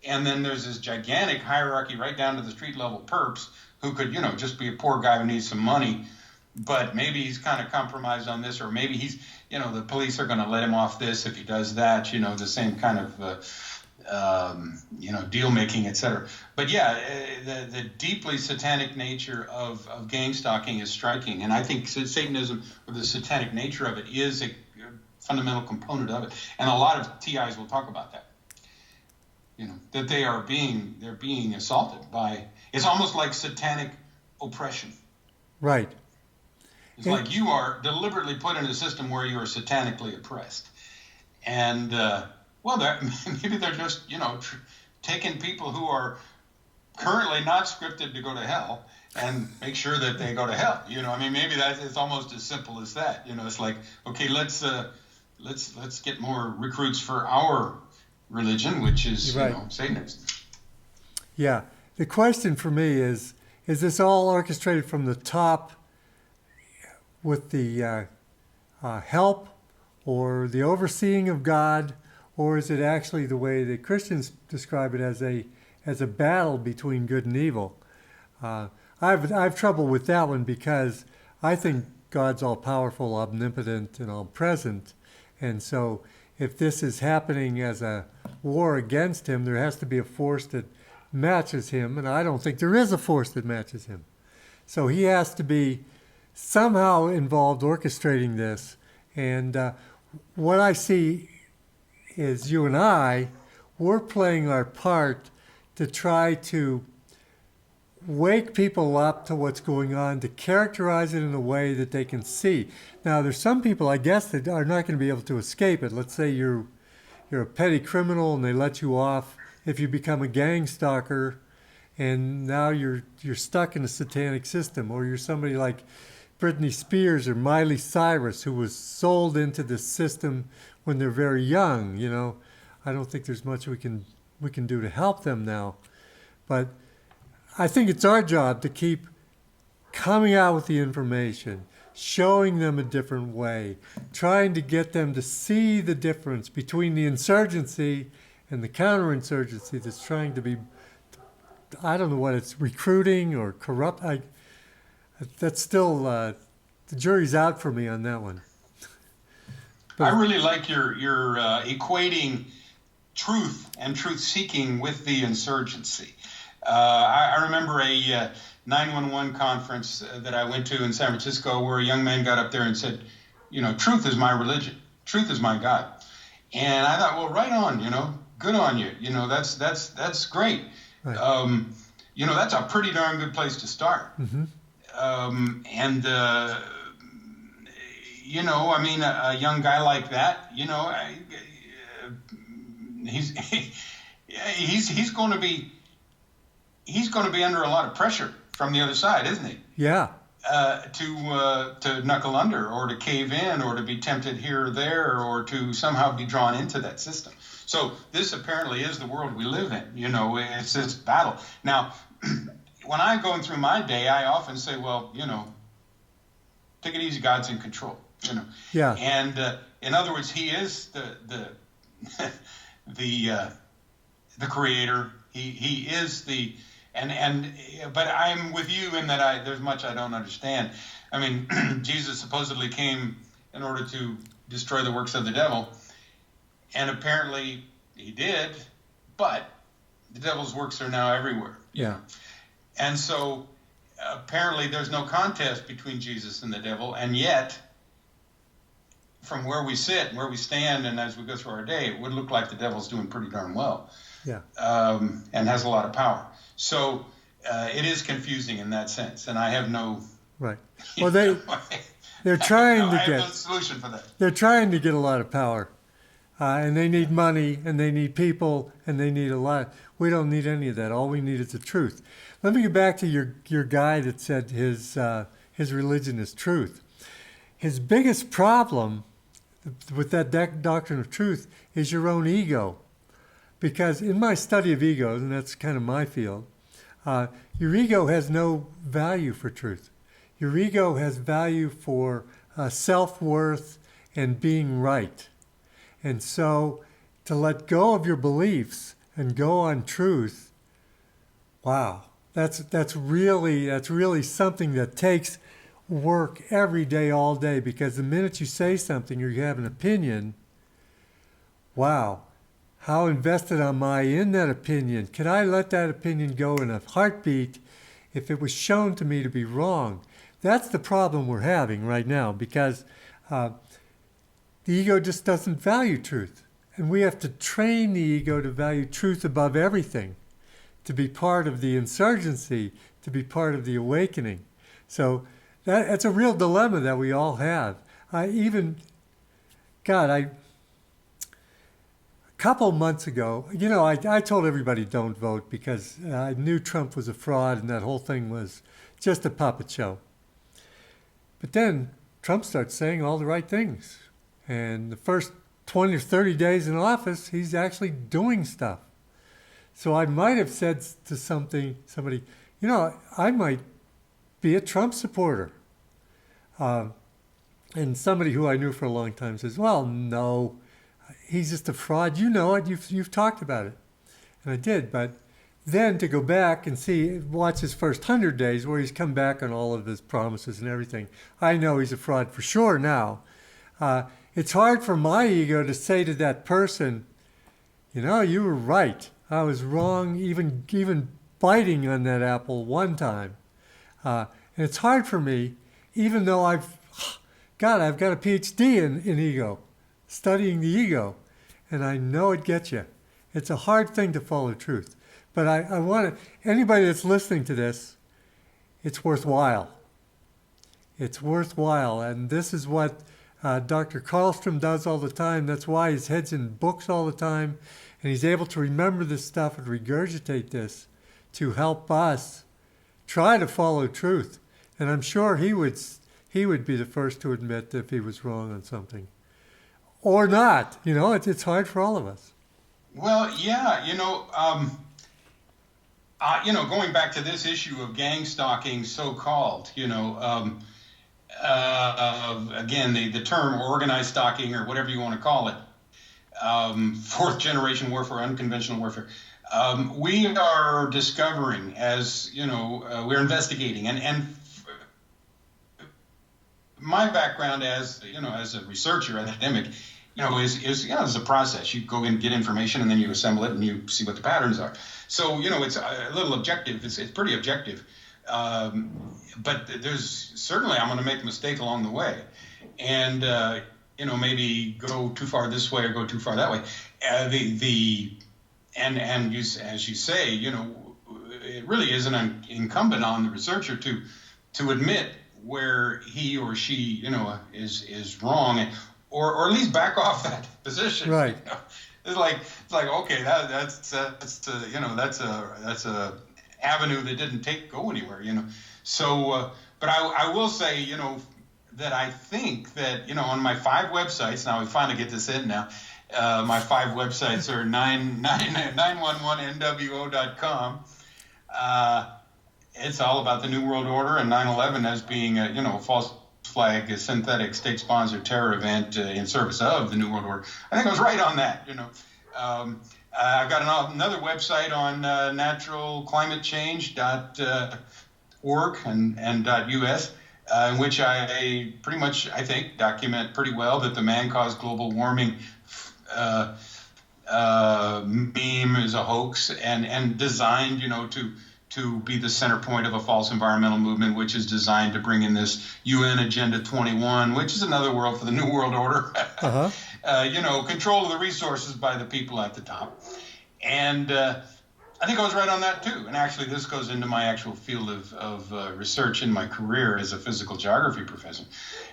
and then there's this gigantic hierarchy right down to the street level perps who could just be a poor guy who needs some money, but maybe he's kind of compromised on this, or maybe he's. The police are going to let him off this if he does that, the same kind of, deal making, et cetera. But the deeply satanic nature of gangstalking is striking. And I think Satanism, or the satanic nature of it, is a fundamental component of it. And a lot of TIs will talk about that, that they're being assaulted by, it's almost like satanic oppression. Right. It's like you are deliberately put in a system where you are satanically oppressed. And, maybe they're just, taking people who are currently not scripted to go to hell and make sure that they go to hell. Maybe it's almost as simple as that. It's like, okay, let's get more recruits for our religion, which is, Satanism. Yeah. The question for me is this all orchestrated from the top with the help or the overseeing of God, or is it actually the way that Christians describe it as a battle between good and evil? I've trouble with that one, because I think God's all powerful, omnipotent, and all present, and so if this is happening as a war against him, there has to be a force that matches him, and I don't think there is a force that matches him. So he has to be somehow involved orchestrating this. And what I see is you and we're playing our part to try to wake people up to what's going on, to characterize it in a way that they can see. Now, there's some people, I guess, that are not going to be able to escape it. Let's say you're a petty criminal and they let you off if you become a gang stalker, and now you're stuck in a satanic system. Or you're somebody like Britney Spears or Miley Cyrus, who was sold into this system when they're very young. I don't think there's much we can do to help them now. But I think it's our job to keep coming out with the information, showing them a different way, trying to get them to see the difference between the insurgency and the counterinsurgency that's trying to be, I don't know what it's, recruiting or corrupt. That's still, the jury's out for me on that one. But I really like your equating truth and truth-seeking with the insurgency. I remember a 911 conference that I went to in San Francisco where a young man got up there and said, truth is my religion. Truth is my God. And I thought, well, right on, good on you. That's great. Right. That's a pretty darn good place to start. Mm-hmm. A young guy like that, he's going to be under a lot of pressure from the other side, isn't he? Yeah. To knuckle under or to cave in or to be tempted here or there or to somehow be drawn into that system. So this apparently is the world we live in. It's this battle. Now, when I'm going through my day, I often say, well, take it easy, God's in control. Yeah. And in other words, He is the creator. He is the but I'm with you in that there's much I don't understand. I mean, Jesus supposedly came in order to destroy the works of the devil, and apparently He did. But the devil's works are now everywhere. Yeah. And so apparently there's no contest between Jesus and the devil, and yet from where we sit and where we stand and as we go through our day, it would look like the devil's doing pretty darn well. Yeah. And has a lot of power. So it is confusing in that sense, and I have no right. Well, they're trying to get no solution for that. They're trying to get a lot of power, and they need money, and they need people, and they need a lot. We don't need any of that. All we need is the truth. Let me get back to your guy that said his religion is truth. His biggest problem with that doctrine of truth is your own ego. Because in my study of egos, and that's kind of my field, your ego has no value for truth. Your ego has value for self-worth and being right. And so to let go of your beliefs and go on truth, wow, that's really something that takes work every day, all day, because the minute you say something or you have an opinion, wow, how invested am I in that opinion? Can I let that opinion go in a heartbeat if it was shown to me to be wrong? That's the problem we're having right now, because the ego just doesn't value truth. And we have to train the ego to value truth above everything, to be part of the insurgency, to be part of the awakening. So that's a real dilemma that we all have. A couple months ago, I told everybody don't vote because I knew Trump was a fraud and that whole thing was just a puppet show. But then Trump starts saying all the right things. And the first 20 or 30 days in office, he's actually doing stuff. So I might have said to somebody, I might be a Trump supporter. And somebody who I knew for a long time says, well, no, he's just a fraud. You know it. You've talked about it. And I did. But then to go back and watch his first 100 days where he's come back on all of his promises and everything, I know he's a fraud for sure now. It's hard for my ego to say to that person, you were right. I was wrong even biting on that apple one time. And it's hard for me, even though I've got a PhD in ego, studying the ego, and I know it gets you. It's a hard thing to follow truth. But I want to, anybody that's listening to this, it's worthwhile. It's worthwhile. And this is what Dr. Karlstrom does all the time. That's why his head's in books all the time. And he's able to remember this stuff and regurgitate this to help us try to follow truth. And I'm sure he would be the first to admit if he was wrong on something. Or not. You know, it's hard for all of us. Well, yeah, going back to this issue of gang stalking, so-called, again, the term organized stalking or whatever you want to call it, fourth generation warfare, unconventional warfare. We are discovering as, we're investigating and my background as a researcher, academic, is a process. You go in and get information and then you assemble it and you see what the patterns are. So, it's a little objective. It's pretty objective. But there's certainly, I'm going to make a mistake along the way. And, maybe go too far this way or go too far that way. As you say, it really is incumbent on the researcher to admit where he or she, is wrong, or at least back off that position. Right. It's like okay, that's a avenue that didn't go anywhere. So, but I will say, that I think that on my 5 websites, now we finally get this in now. My 5 websites are 911nwo.com. It's all about the New World Order and 9/11 as being a false flag, a synthetic state-sponsored terror event in service of the New World Order. I think I was right on that. I've got another website on naturalclimatechange.org and .us, in which I pretty much, I think, document pretty well that the man-caused global warming meme is a hoax and designed, to be the center point of a false environmental movement, which is designed to bring in this UN Agenda 21, which is another word for the New World Order. Uh-huh. Control of the resources by the people at the top. And I think I was right on that too. And actually, this goes into my actual field of research in my career as a physical geography professor.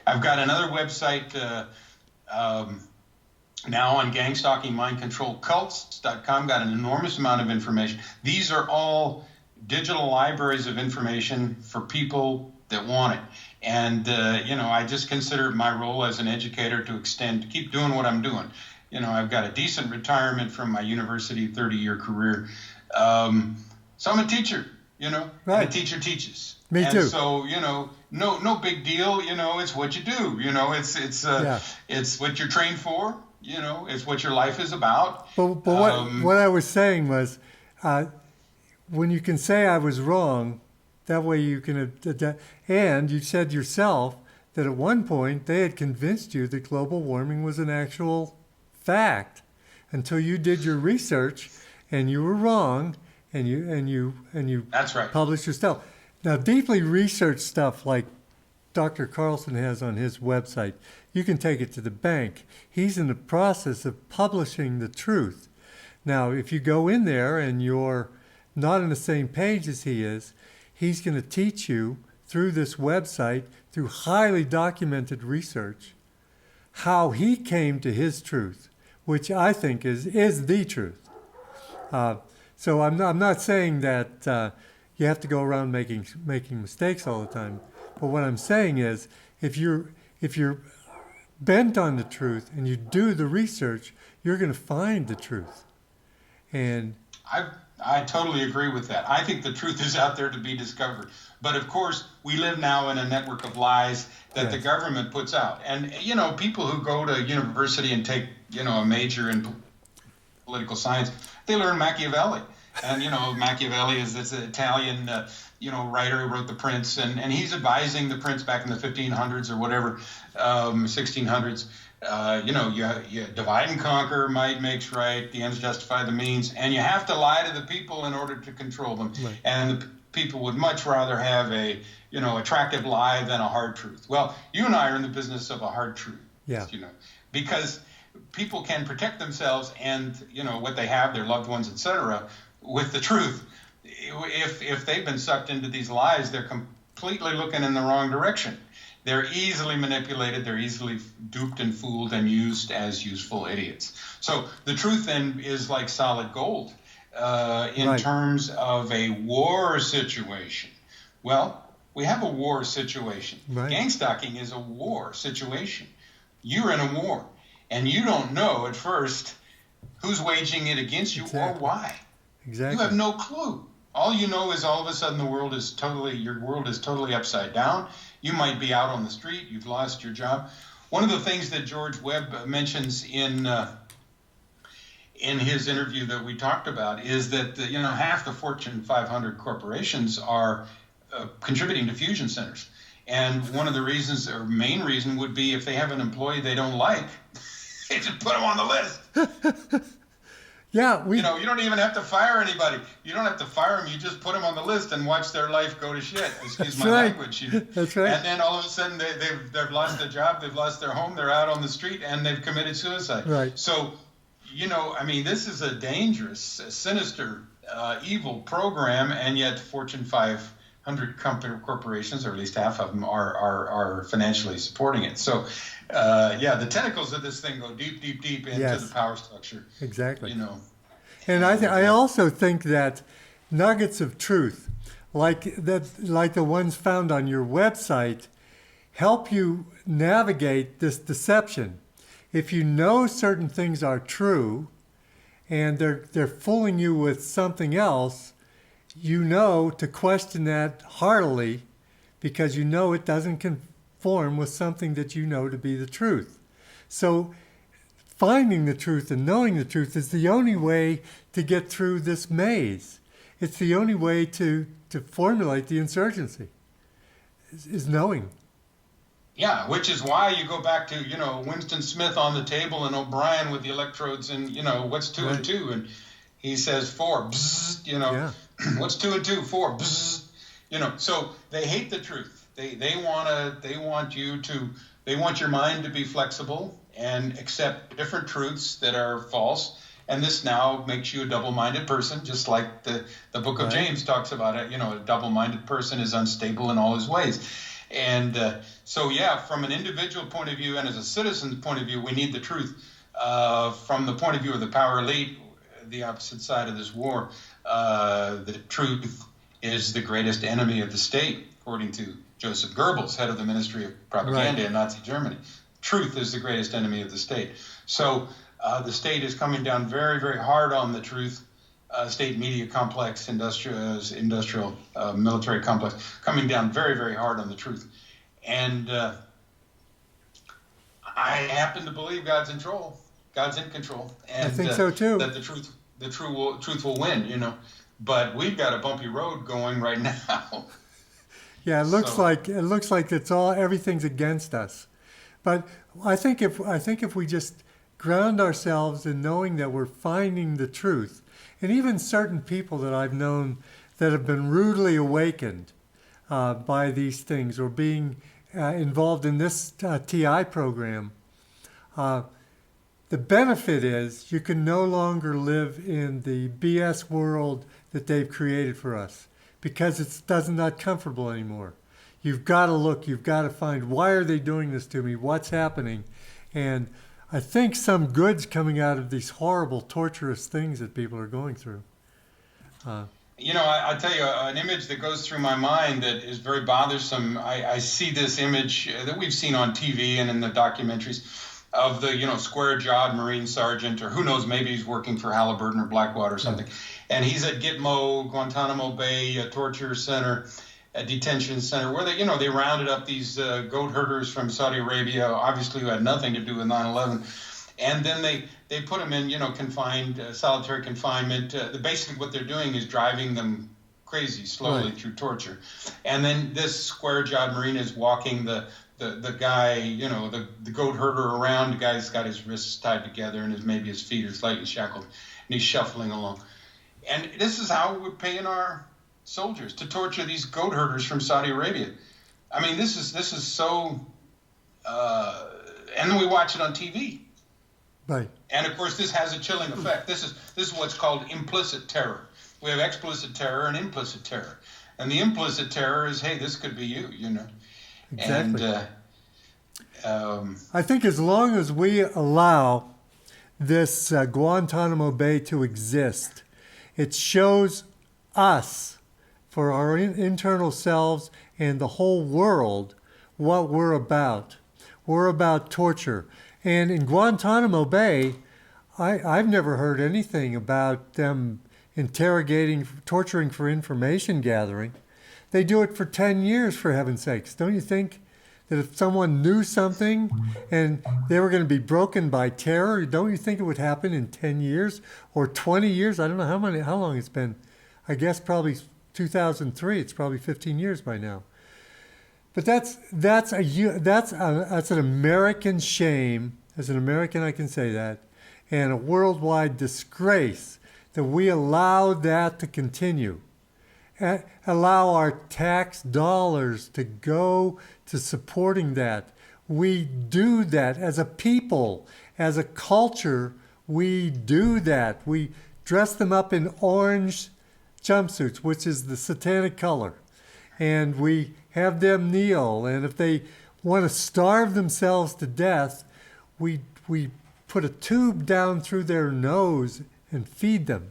I've got another website now on gangstalking, mind control, cults.com. Got an enormous amount of information. These are all digital libraries of information for people that want it. And, I just consider my role as an educator to keep doing what I'm doing. I've got a decent retirement from my university 30-year career. So I'm a teacher, right. And a teacher teaches. Me too. And so, no big deal. It's what you do. It's what you're trained for. It's what your life is about. But what I was saying was, when you can say I was wrong, that way you can, and you said yourself that at one point they had convinced you that global warming was an actual fact until you did your research and you were wrong and you That's right. published your stuff. Now, deeply researched stuff like Dr. Karlstrom has on his website, you can take it to the bank. He's in the process of publishing the truth. Now, if you go in there and you're not on the same page as he is, he's going to teach you through this website, through highly documented research, how he came to his truth, which I think is the truth. So I'm not saying that you have to go around making mistakes all the time. But what I'm saying is, if you're bent on the truth and you do the research, you're going to find the truth. And I totally agree with that. I think the truth is out there to be discovered. But of course, we live now in a network of lies that the government puts out. And, people who go to university and take, a major in political science, they learn Machiavelli. And, Machiavelli is this Italian, writer who wrote The Prince. And he's advising the prince back in the 1500s or whatever, 1600s. You divide and conquer, might makes right, the ends justify the means, and you have to lie to the people in order to control them. Right. And people would much rather have a, attractive lie than a hard truth. Well, you and I are in the business of a hard truth, Yeah. Because people can protect themselves and, what they have, their loved ones, etc., with the truth. If they've been sucked into these lies, they're completely looking in the wrong direction. They're easily manipulated, they're easily duped and fooled and used as useful idiots. So the truth then is like solid gold in terms of a war situation. Well, we have a war situation. Right. Gangstalking is a war situation. You're in a war, and you don't know at first who's waging it against you or why. Exactly. You have no clue. All you know is all of a sudden your world is totally upside down. You might be out on the street. You've lost your job. One of the things that George Webb mentions in his interview that we talked about is that half the Fortune 500 corporations are contributing to fusion centers, and one of the reasons, or main reason, would be if they have an employee they don't like, they just put them on the list. Yeah, you don't even have to fire anybody. You don't have to fire them. You just put them on the list and watch their life go to shit. Excuse my language. That's right. And then all of a sudden they've lost their job, they've lost their home, they're out on the street, and they've committed suicide. Right. So, this is a dangerous, sinister, evil program, and yet Fortune 500 corporations, or at least half of them, are financially supporting it. So, the tentacles of this thing go deep, deep, deep into the power structure. Exactly. And I also think that nuggets of truth, like the ones found on your website, help you navigate this deception. If you know certain things are true, and they're fooling you with something else, to question that heartily, because it doesn't conform with something that you know to be the truth. So finding the truth and knowing the truth is the only way to get through this maze. It's the only way to formulate the insurgency, is knowing. Yeah, which is why you go back to, Winston Smith on the table and O'Brien with the electrodes and, what's 2 and 2? And he says 4, bzzz, what's 2 and 2? 4, bzzz, so they hate the truth. They want your mind to be flexible and accept different truths that are false. And this now makes you a double-minded person, just like the book of James talks about it. A double-minded person is unstable in all his ways. And from an individual point of view and as a citizen's point of view, we need the truth. From the point of view of the power elite, the opposite side of this war, the truth is the greatest enemy of the state, according to Joseph Goebbels, head of the Ministry of Propaganda in Nazi Germany. Truth is the greatest enemy of the state. So the state is coming down very, very hard on the truth. State media complex, industrial military complex, coming down very, very hard on the truth. And I happen to believe God's in control. God's in control. And I think so too. That the truth will win, But we've got a bumpy road going right now. Yeah, it looks like everything's against us. But I think if we just ground ourselves in knowing that we're finding the truth, and even certain people that I've known that have been rudely awakened by these things or being involved in this TI program, the benefit is you can no longer live in the BS world that they've created for us, because it's not comfortable anymore. You've got to look, you've got to find, why are they doing this to me? What's happening? And I think some good's coming out of these horrible, torturous things that people are going through. I tell you, an image that goes through my mind that is very bothersome. I see this image that we've seen on TV and in the documentaries of the, square-jawed Marine sergeant, or who knows, maybe he's working for Halliburton or Blackwater or something. And he's at Gitmo, Guantanamo Bay, a torture center, a detention center, where they rounded up these goat herders from Saudi Arabia, obviously who had nothing to do with 9/11. And then they put them in, confined, solitary confinement. Basically what they're doing is driving them crazy slowly through torture. And then this square-jawed Marine is walking the guy, the goat herder around. The guy's got his wrists tied together and maybe his feet are slightly shackled, and he's shuffling along. And this is how we're paying our soldiers, to torture these goat herders from Saudi Arabia. I mean, this is so, and then we watch it on TV. Right. And of course, this has a chilling effect. This is what's called implicit terror. We have explicit terror and implicit terror. And the implicit terror is, hey, this could be you, you know. Exactly. And I think as long as we allow this Guantanamo Bay to exist, it shows us, for our internal selves and the whole world, what we're about. We're about torture. And in Guantanamo Bay, I've never heard anything about them interrogating, torturing for information gathering. They do it for 10 years, for heaven's sakes. Don't you think that if someone knew something and they were going to be broken by terror, don't you think it would happen in 10 years or 20 years? I don't know how long it's been. I guess probably 2003. It's probably 15 years by now. But that's an American shame. As an American, I can say that, and a worldwide disgrace that we allow that to continue. Allow our tax dollars to go to supporting that. We do that as a people, as a culture. We do that. We dress them up in orange jumpsuits, which is the satanic color, and we have them kneel. And if they want to starve themselves to death, we put a tube down through their nose and feed them.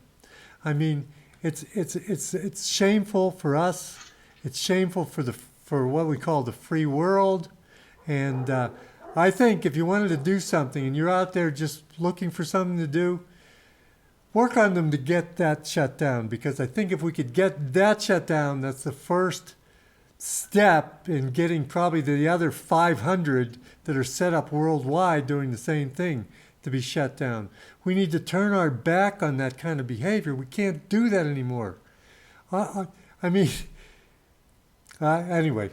I mean, it's shameful for us. It's shameful for what we call the free world. And I think if you wanted to do something and you're out there just looking for something to do, work on them to get that shut down. Because I think if we could get that shut down, that's the first step in getting probably the other 500 that are set up worldwide doing the same thing to be shut down. We need to turn our back on that kind of behavior. We can't do that anymore. Anyway.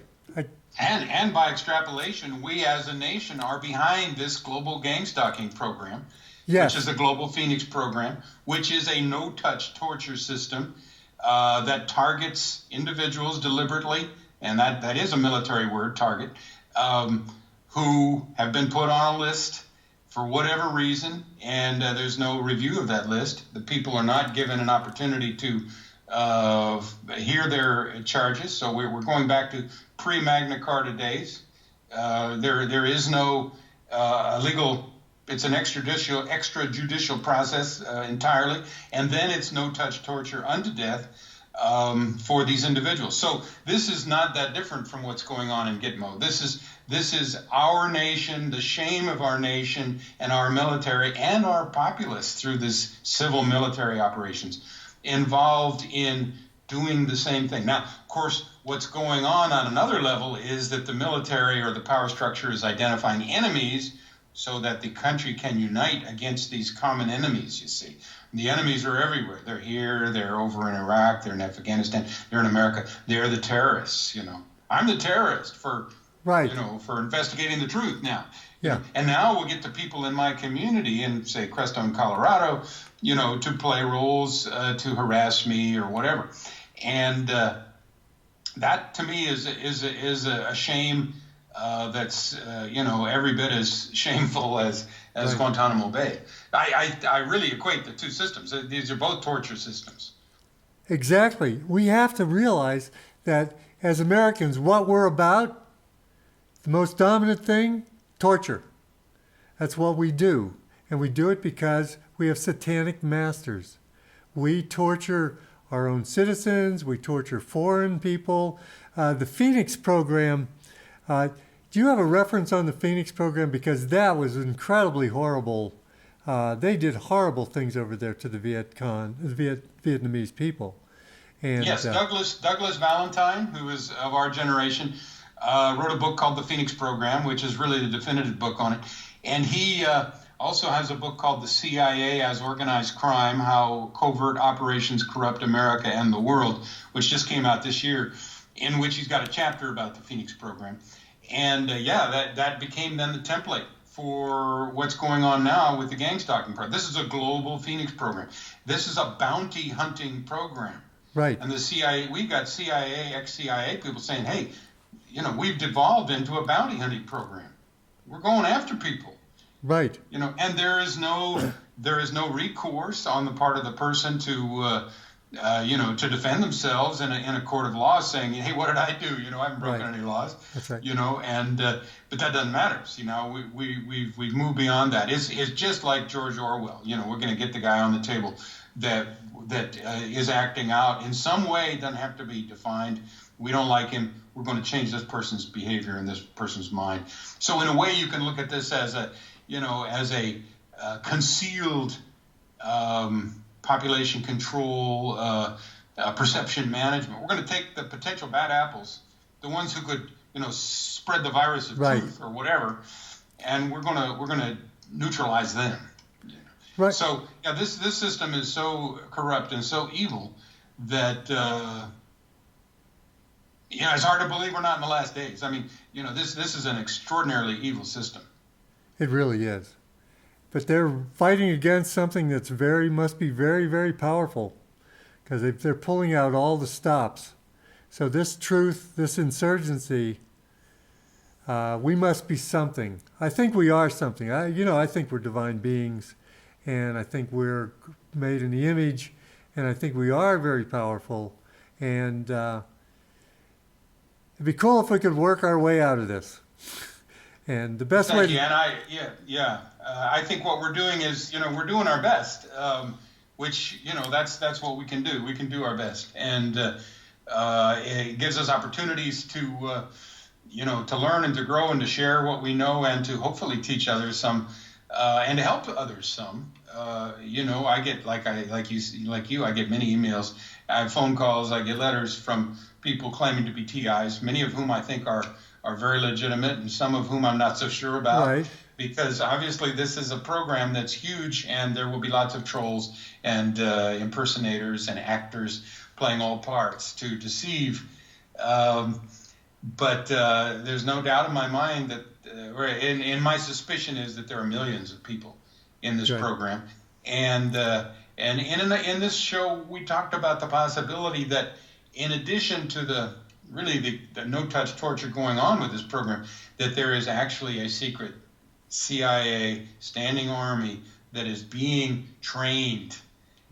And by extrapolation, we as a nation are behind this global gangstalking program, yes, which is the Global Phoenix program, which is a no-touch torture system that targets individuals deliberately, and that is a military word, target, who have been put on a list for whatever reason, and there's no review of that list. The people are not given an opportunity to hear their charges. So we're going back to pre-Magna Carta days. There is no legal. It's an extrajudicial process entirely, and then it's no-touch torture unto death for these individuals. So this is not that different from what's going on in Gitmo. This is our nation, the shame of our nation and our military and our populace through this civil military operations involved in doing the same thing. Now, of course, what's going on another level is that the military or the power structure is identifying enemies so that the country can unite against these common enemies, you see. The enemies are everywhere. They're here, they're over in Iraq, they're in Afghanistan, they're in America. They're the terrorists, you know. I'm the terrorist for, right, you know, for investigating the truth now. Yeah. And now we'll get the people in my community in, say, Crestone, Colorado, you know, to play roles to harass me or whatever. And that, to me, is a shame that's, you know, every bit as shameful as right, Guantanamo Bay. I really equate the two systems. These are both torture systems. Exactly. We have to realize that as Americans, what we're about, the most dominant thing, torture. That's what we do. And we do it because we have satanic masters. We torture our own citizens. We torture foreign people. The Phoenix program, do you have a reference on the Phoenix program? Because that was incredibly horrible. They did horrible things over there to the Vietnamese people. And, yes, Douglas Valentine, who is of our generation, wrote a book called The Phoenix Program, which is really the definitive book on it. And he also has a book called The CIA as Organized Crime, How Covert Operations Corrupt America and the World, which just came out this year, in which he's got a chapter about the Phoenix Program. And that became then the template for what's going on now with the gangstalking program. This is a global Phoenix program. This is a bounty hunting program. Right. And the CIA, we've got CIA, ex-CIA people saying, hey, we've devolved into a bounty hunting program. We're going after people. Right. And there is no recourse on the part of the person to defend themselves in a court of law, saying, hey, what did I do? I haven't broken any laws. That's right. But that doesn't matter. We've moved beyond that. It's just like George Orwell. We're going to get the guy on the table that is acting out in some way. Doesn't have to be defined. We don't like him. We're going to change this person's behavior and this person's mind. So in a way, you can look at this as a concealed population control, perception management. We're going to take the potential bad apples, the ones who could, spread the virus of truth or whatever, and we're going to neutralize them. Right. So this system is so corrupt and so evil that it's hard to believe we're not in the last days. I mean, this is an extraordinarily evil system. It really is. But they're fighting against something that's must be very, very powerful, because they're pulling out all the stops. So this truth, this insurgency, we must be something. I think we are something. I think we're divine beings, and I think we're made in the image, and I think we are very powerful. And it'd be cool if we could work our way out of this. And the best way. I think what we're doing is, we're doing our best, which, that's what we can do. We can do our best, and it gives us opportunities to, to learn and to grow and to share what we know and to hopefully teach others some, and to help others some. I get like you, I get many emails, I have phone calls, I get letters from people claiming to be TIs, many of whom I think are very legitimate, and some of whom I'm not so sure about. Right. Because obviously this is a program that's huge, and there will be lots of trolls and impersonators and actors playing all parts to deceive. But there's no doubt in my mind that, and my suspicion is that there are millions of people in this program. And in this show, we talked about the possibility that in addition to the no-touch torture going on with this program, that there is actually a secret CIA standing army that is being trained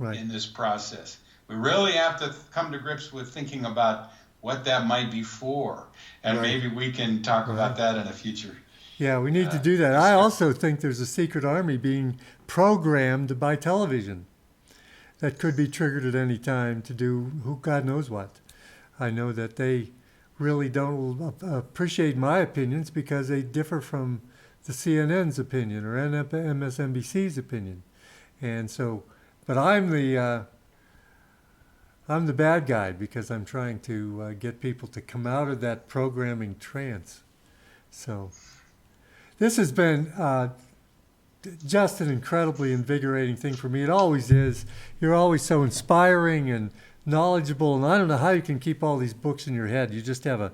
in this process. We really have to come to grips with thinking about what that might be for, and maybe we can talk about that in a future. Yeah, we need to do that. I also think there's a secret army being programmed by television that could be triggered at any time to do who God knows what. I know that they really don't appreciate my opinions because they differ from the CNN's opinion or MSNBC's opinion. And so, but I'm the bad guy because I'm trying to get people to come out of that programming trance. So this has been just an incredibly invigorating thing for me. It always is. You're always so inspiring and knowledgeable, and I don't know how you can keep all these books in your head. You just have a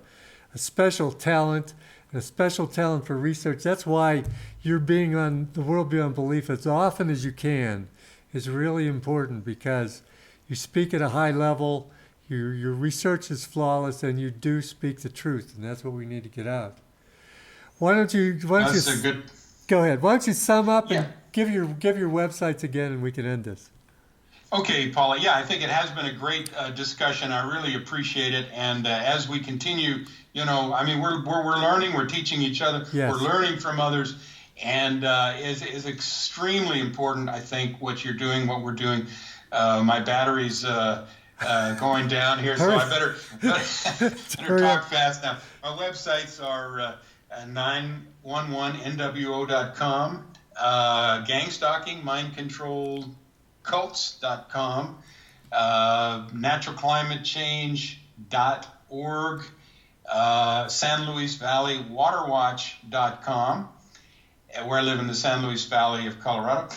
special talent, and a special talent for research. That's why you're being on The World Beyond Belief as often as you can is really important, because you speak at a high level, your research is flawless, and you do speak the truth, and that's what we need to get out. Why don't you go ahead. Why don't you sum up and give your websites again, and we can end this. Okay, Paula. Yeah, I think it has been a great discussion. I really appreciate it. And as we continue, we're learning, we're teaching each other, we're learning from others, and is extremely important. I think what you're doing, what we're doing. My battery's going down here, so I better talk fast now. My websites are 911nwo.com, gangstalking, mind control cults.com, naturalclimatechange.org, San Luis Valley waterwatch.com, where I live in the San Luis Valley of Colorado,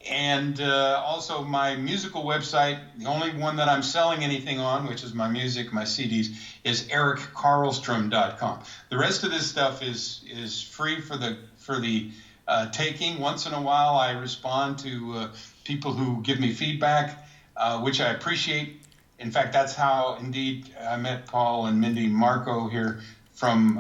and also my musical website, the only one that I'm selling anything on, which is my music, my CDs, is erickarlstrom.com. The rest of this stuff is free for the taking. Once in a while, I respond to people who give me feedback, which I appreciate. In fact, that's how indeed I met Paul and Mindy Marko here from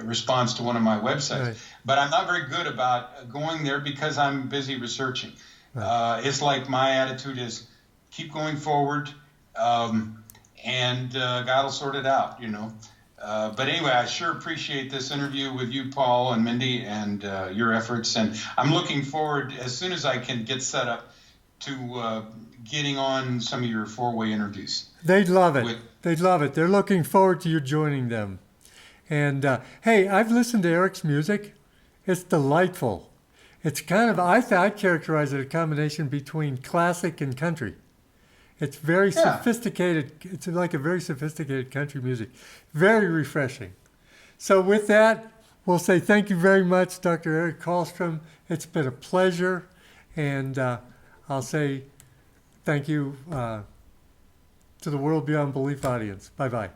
response to one of my websites. Right. But I'm not very good about going there because I'm busy researching. Right. It's like my attitude is keep going forward, and God will sort it out, you know. But anyway, I sure appreciate this interview with you, Paul and Mindy, and your efforts. And I'm looking forward, as soon as I can get set up, to getting on some of your four-way interviews. They'd love it. They'd love it. They're looking forward to you joining them. And hey, I've listened to Eric's music. It's delightful. It's kind of, I'd characterize it a combination between classic and country. It's very sophisticated. It's like a very sophisticated country music. Very refreshing. So with that, we'll say thank you very much, Dr. Eric Karlstrom. It's been a pleasure. And I'll say thank you to the World Beyond Belief audience. Bye-bye.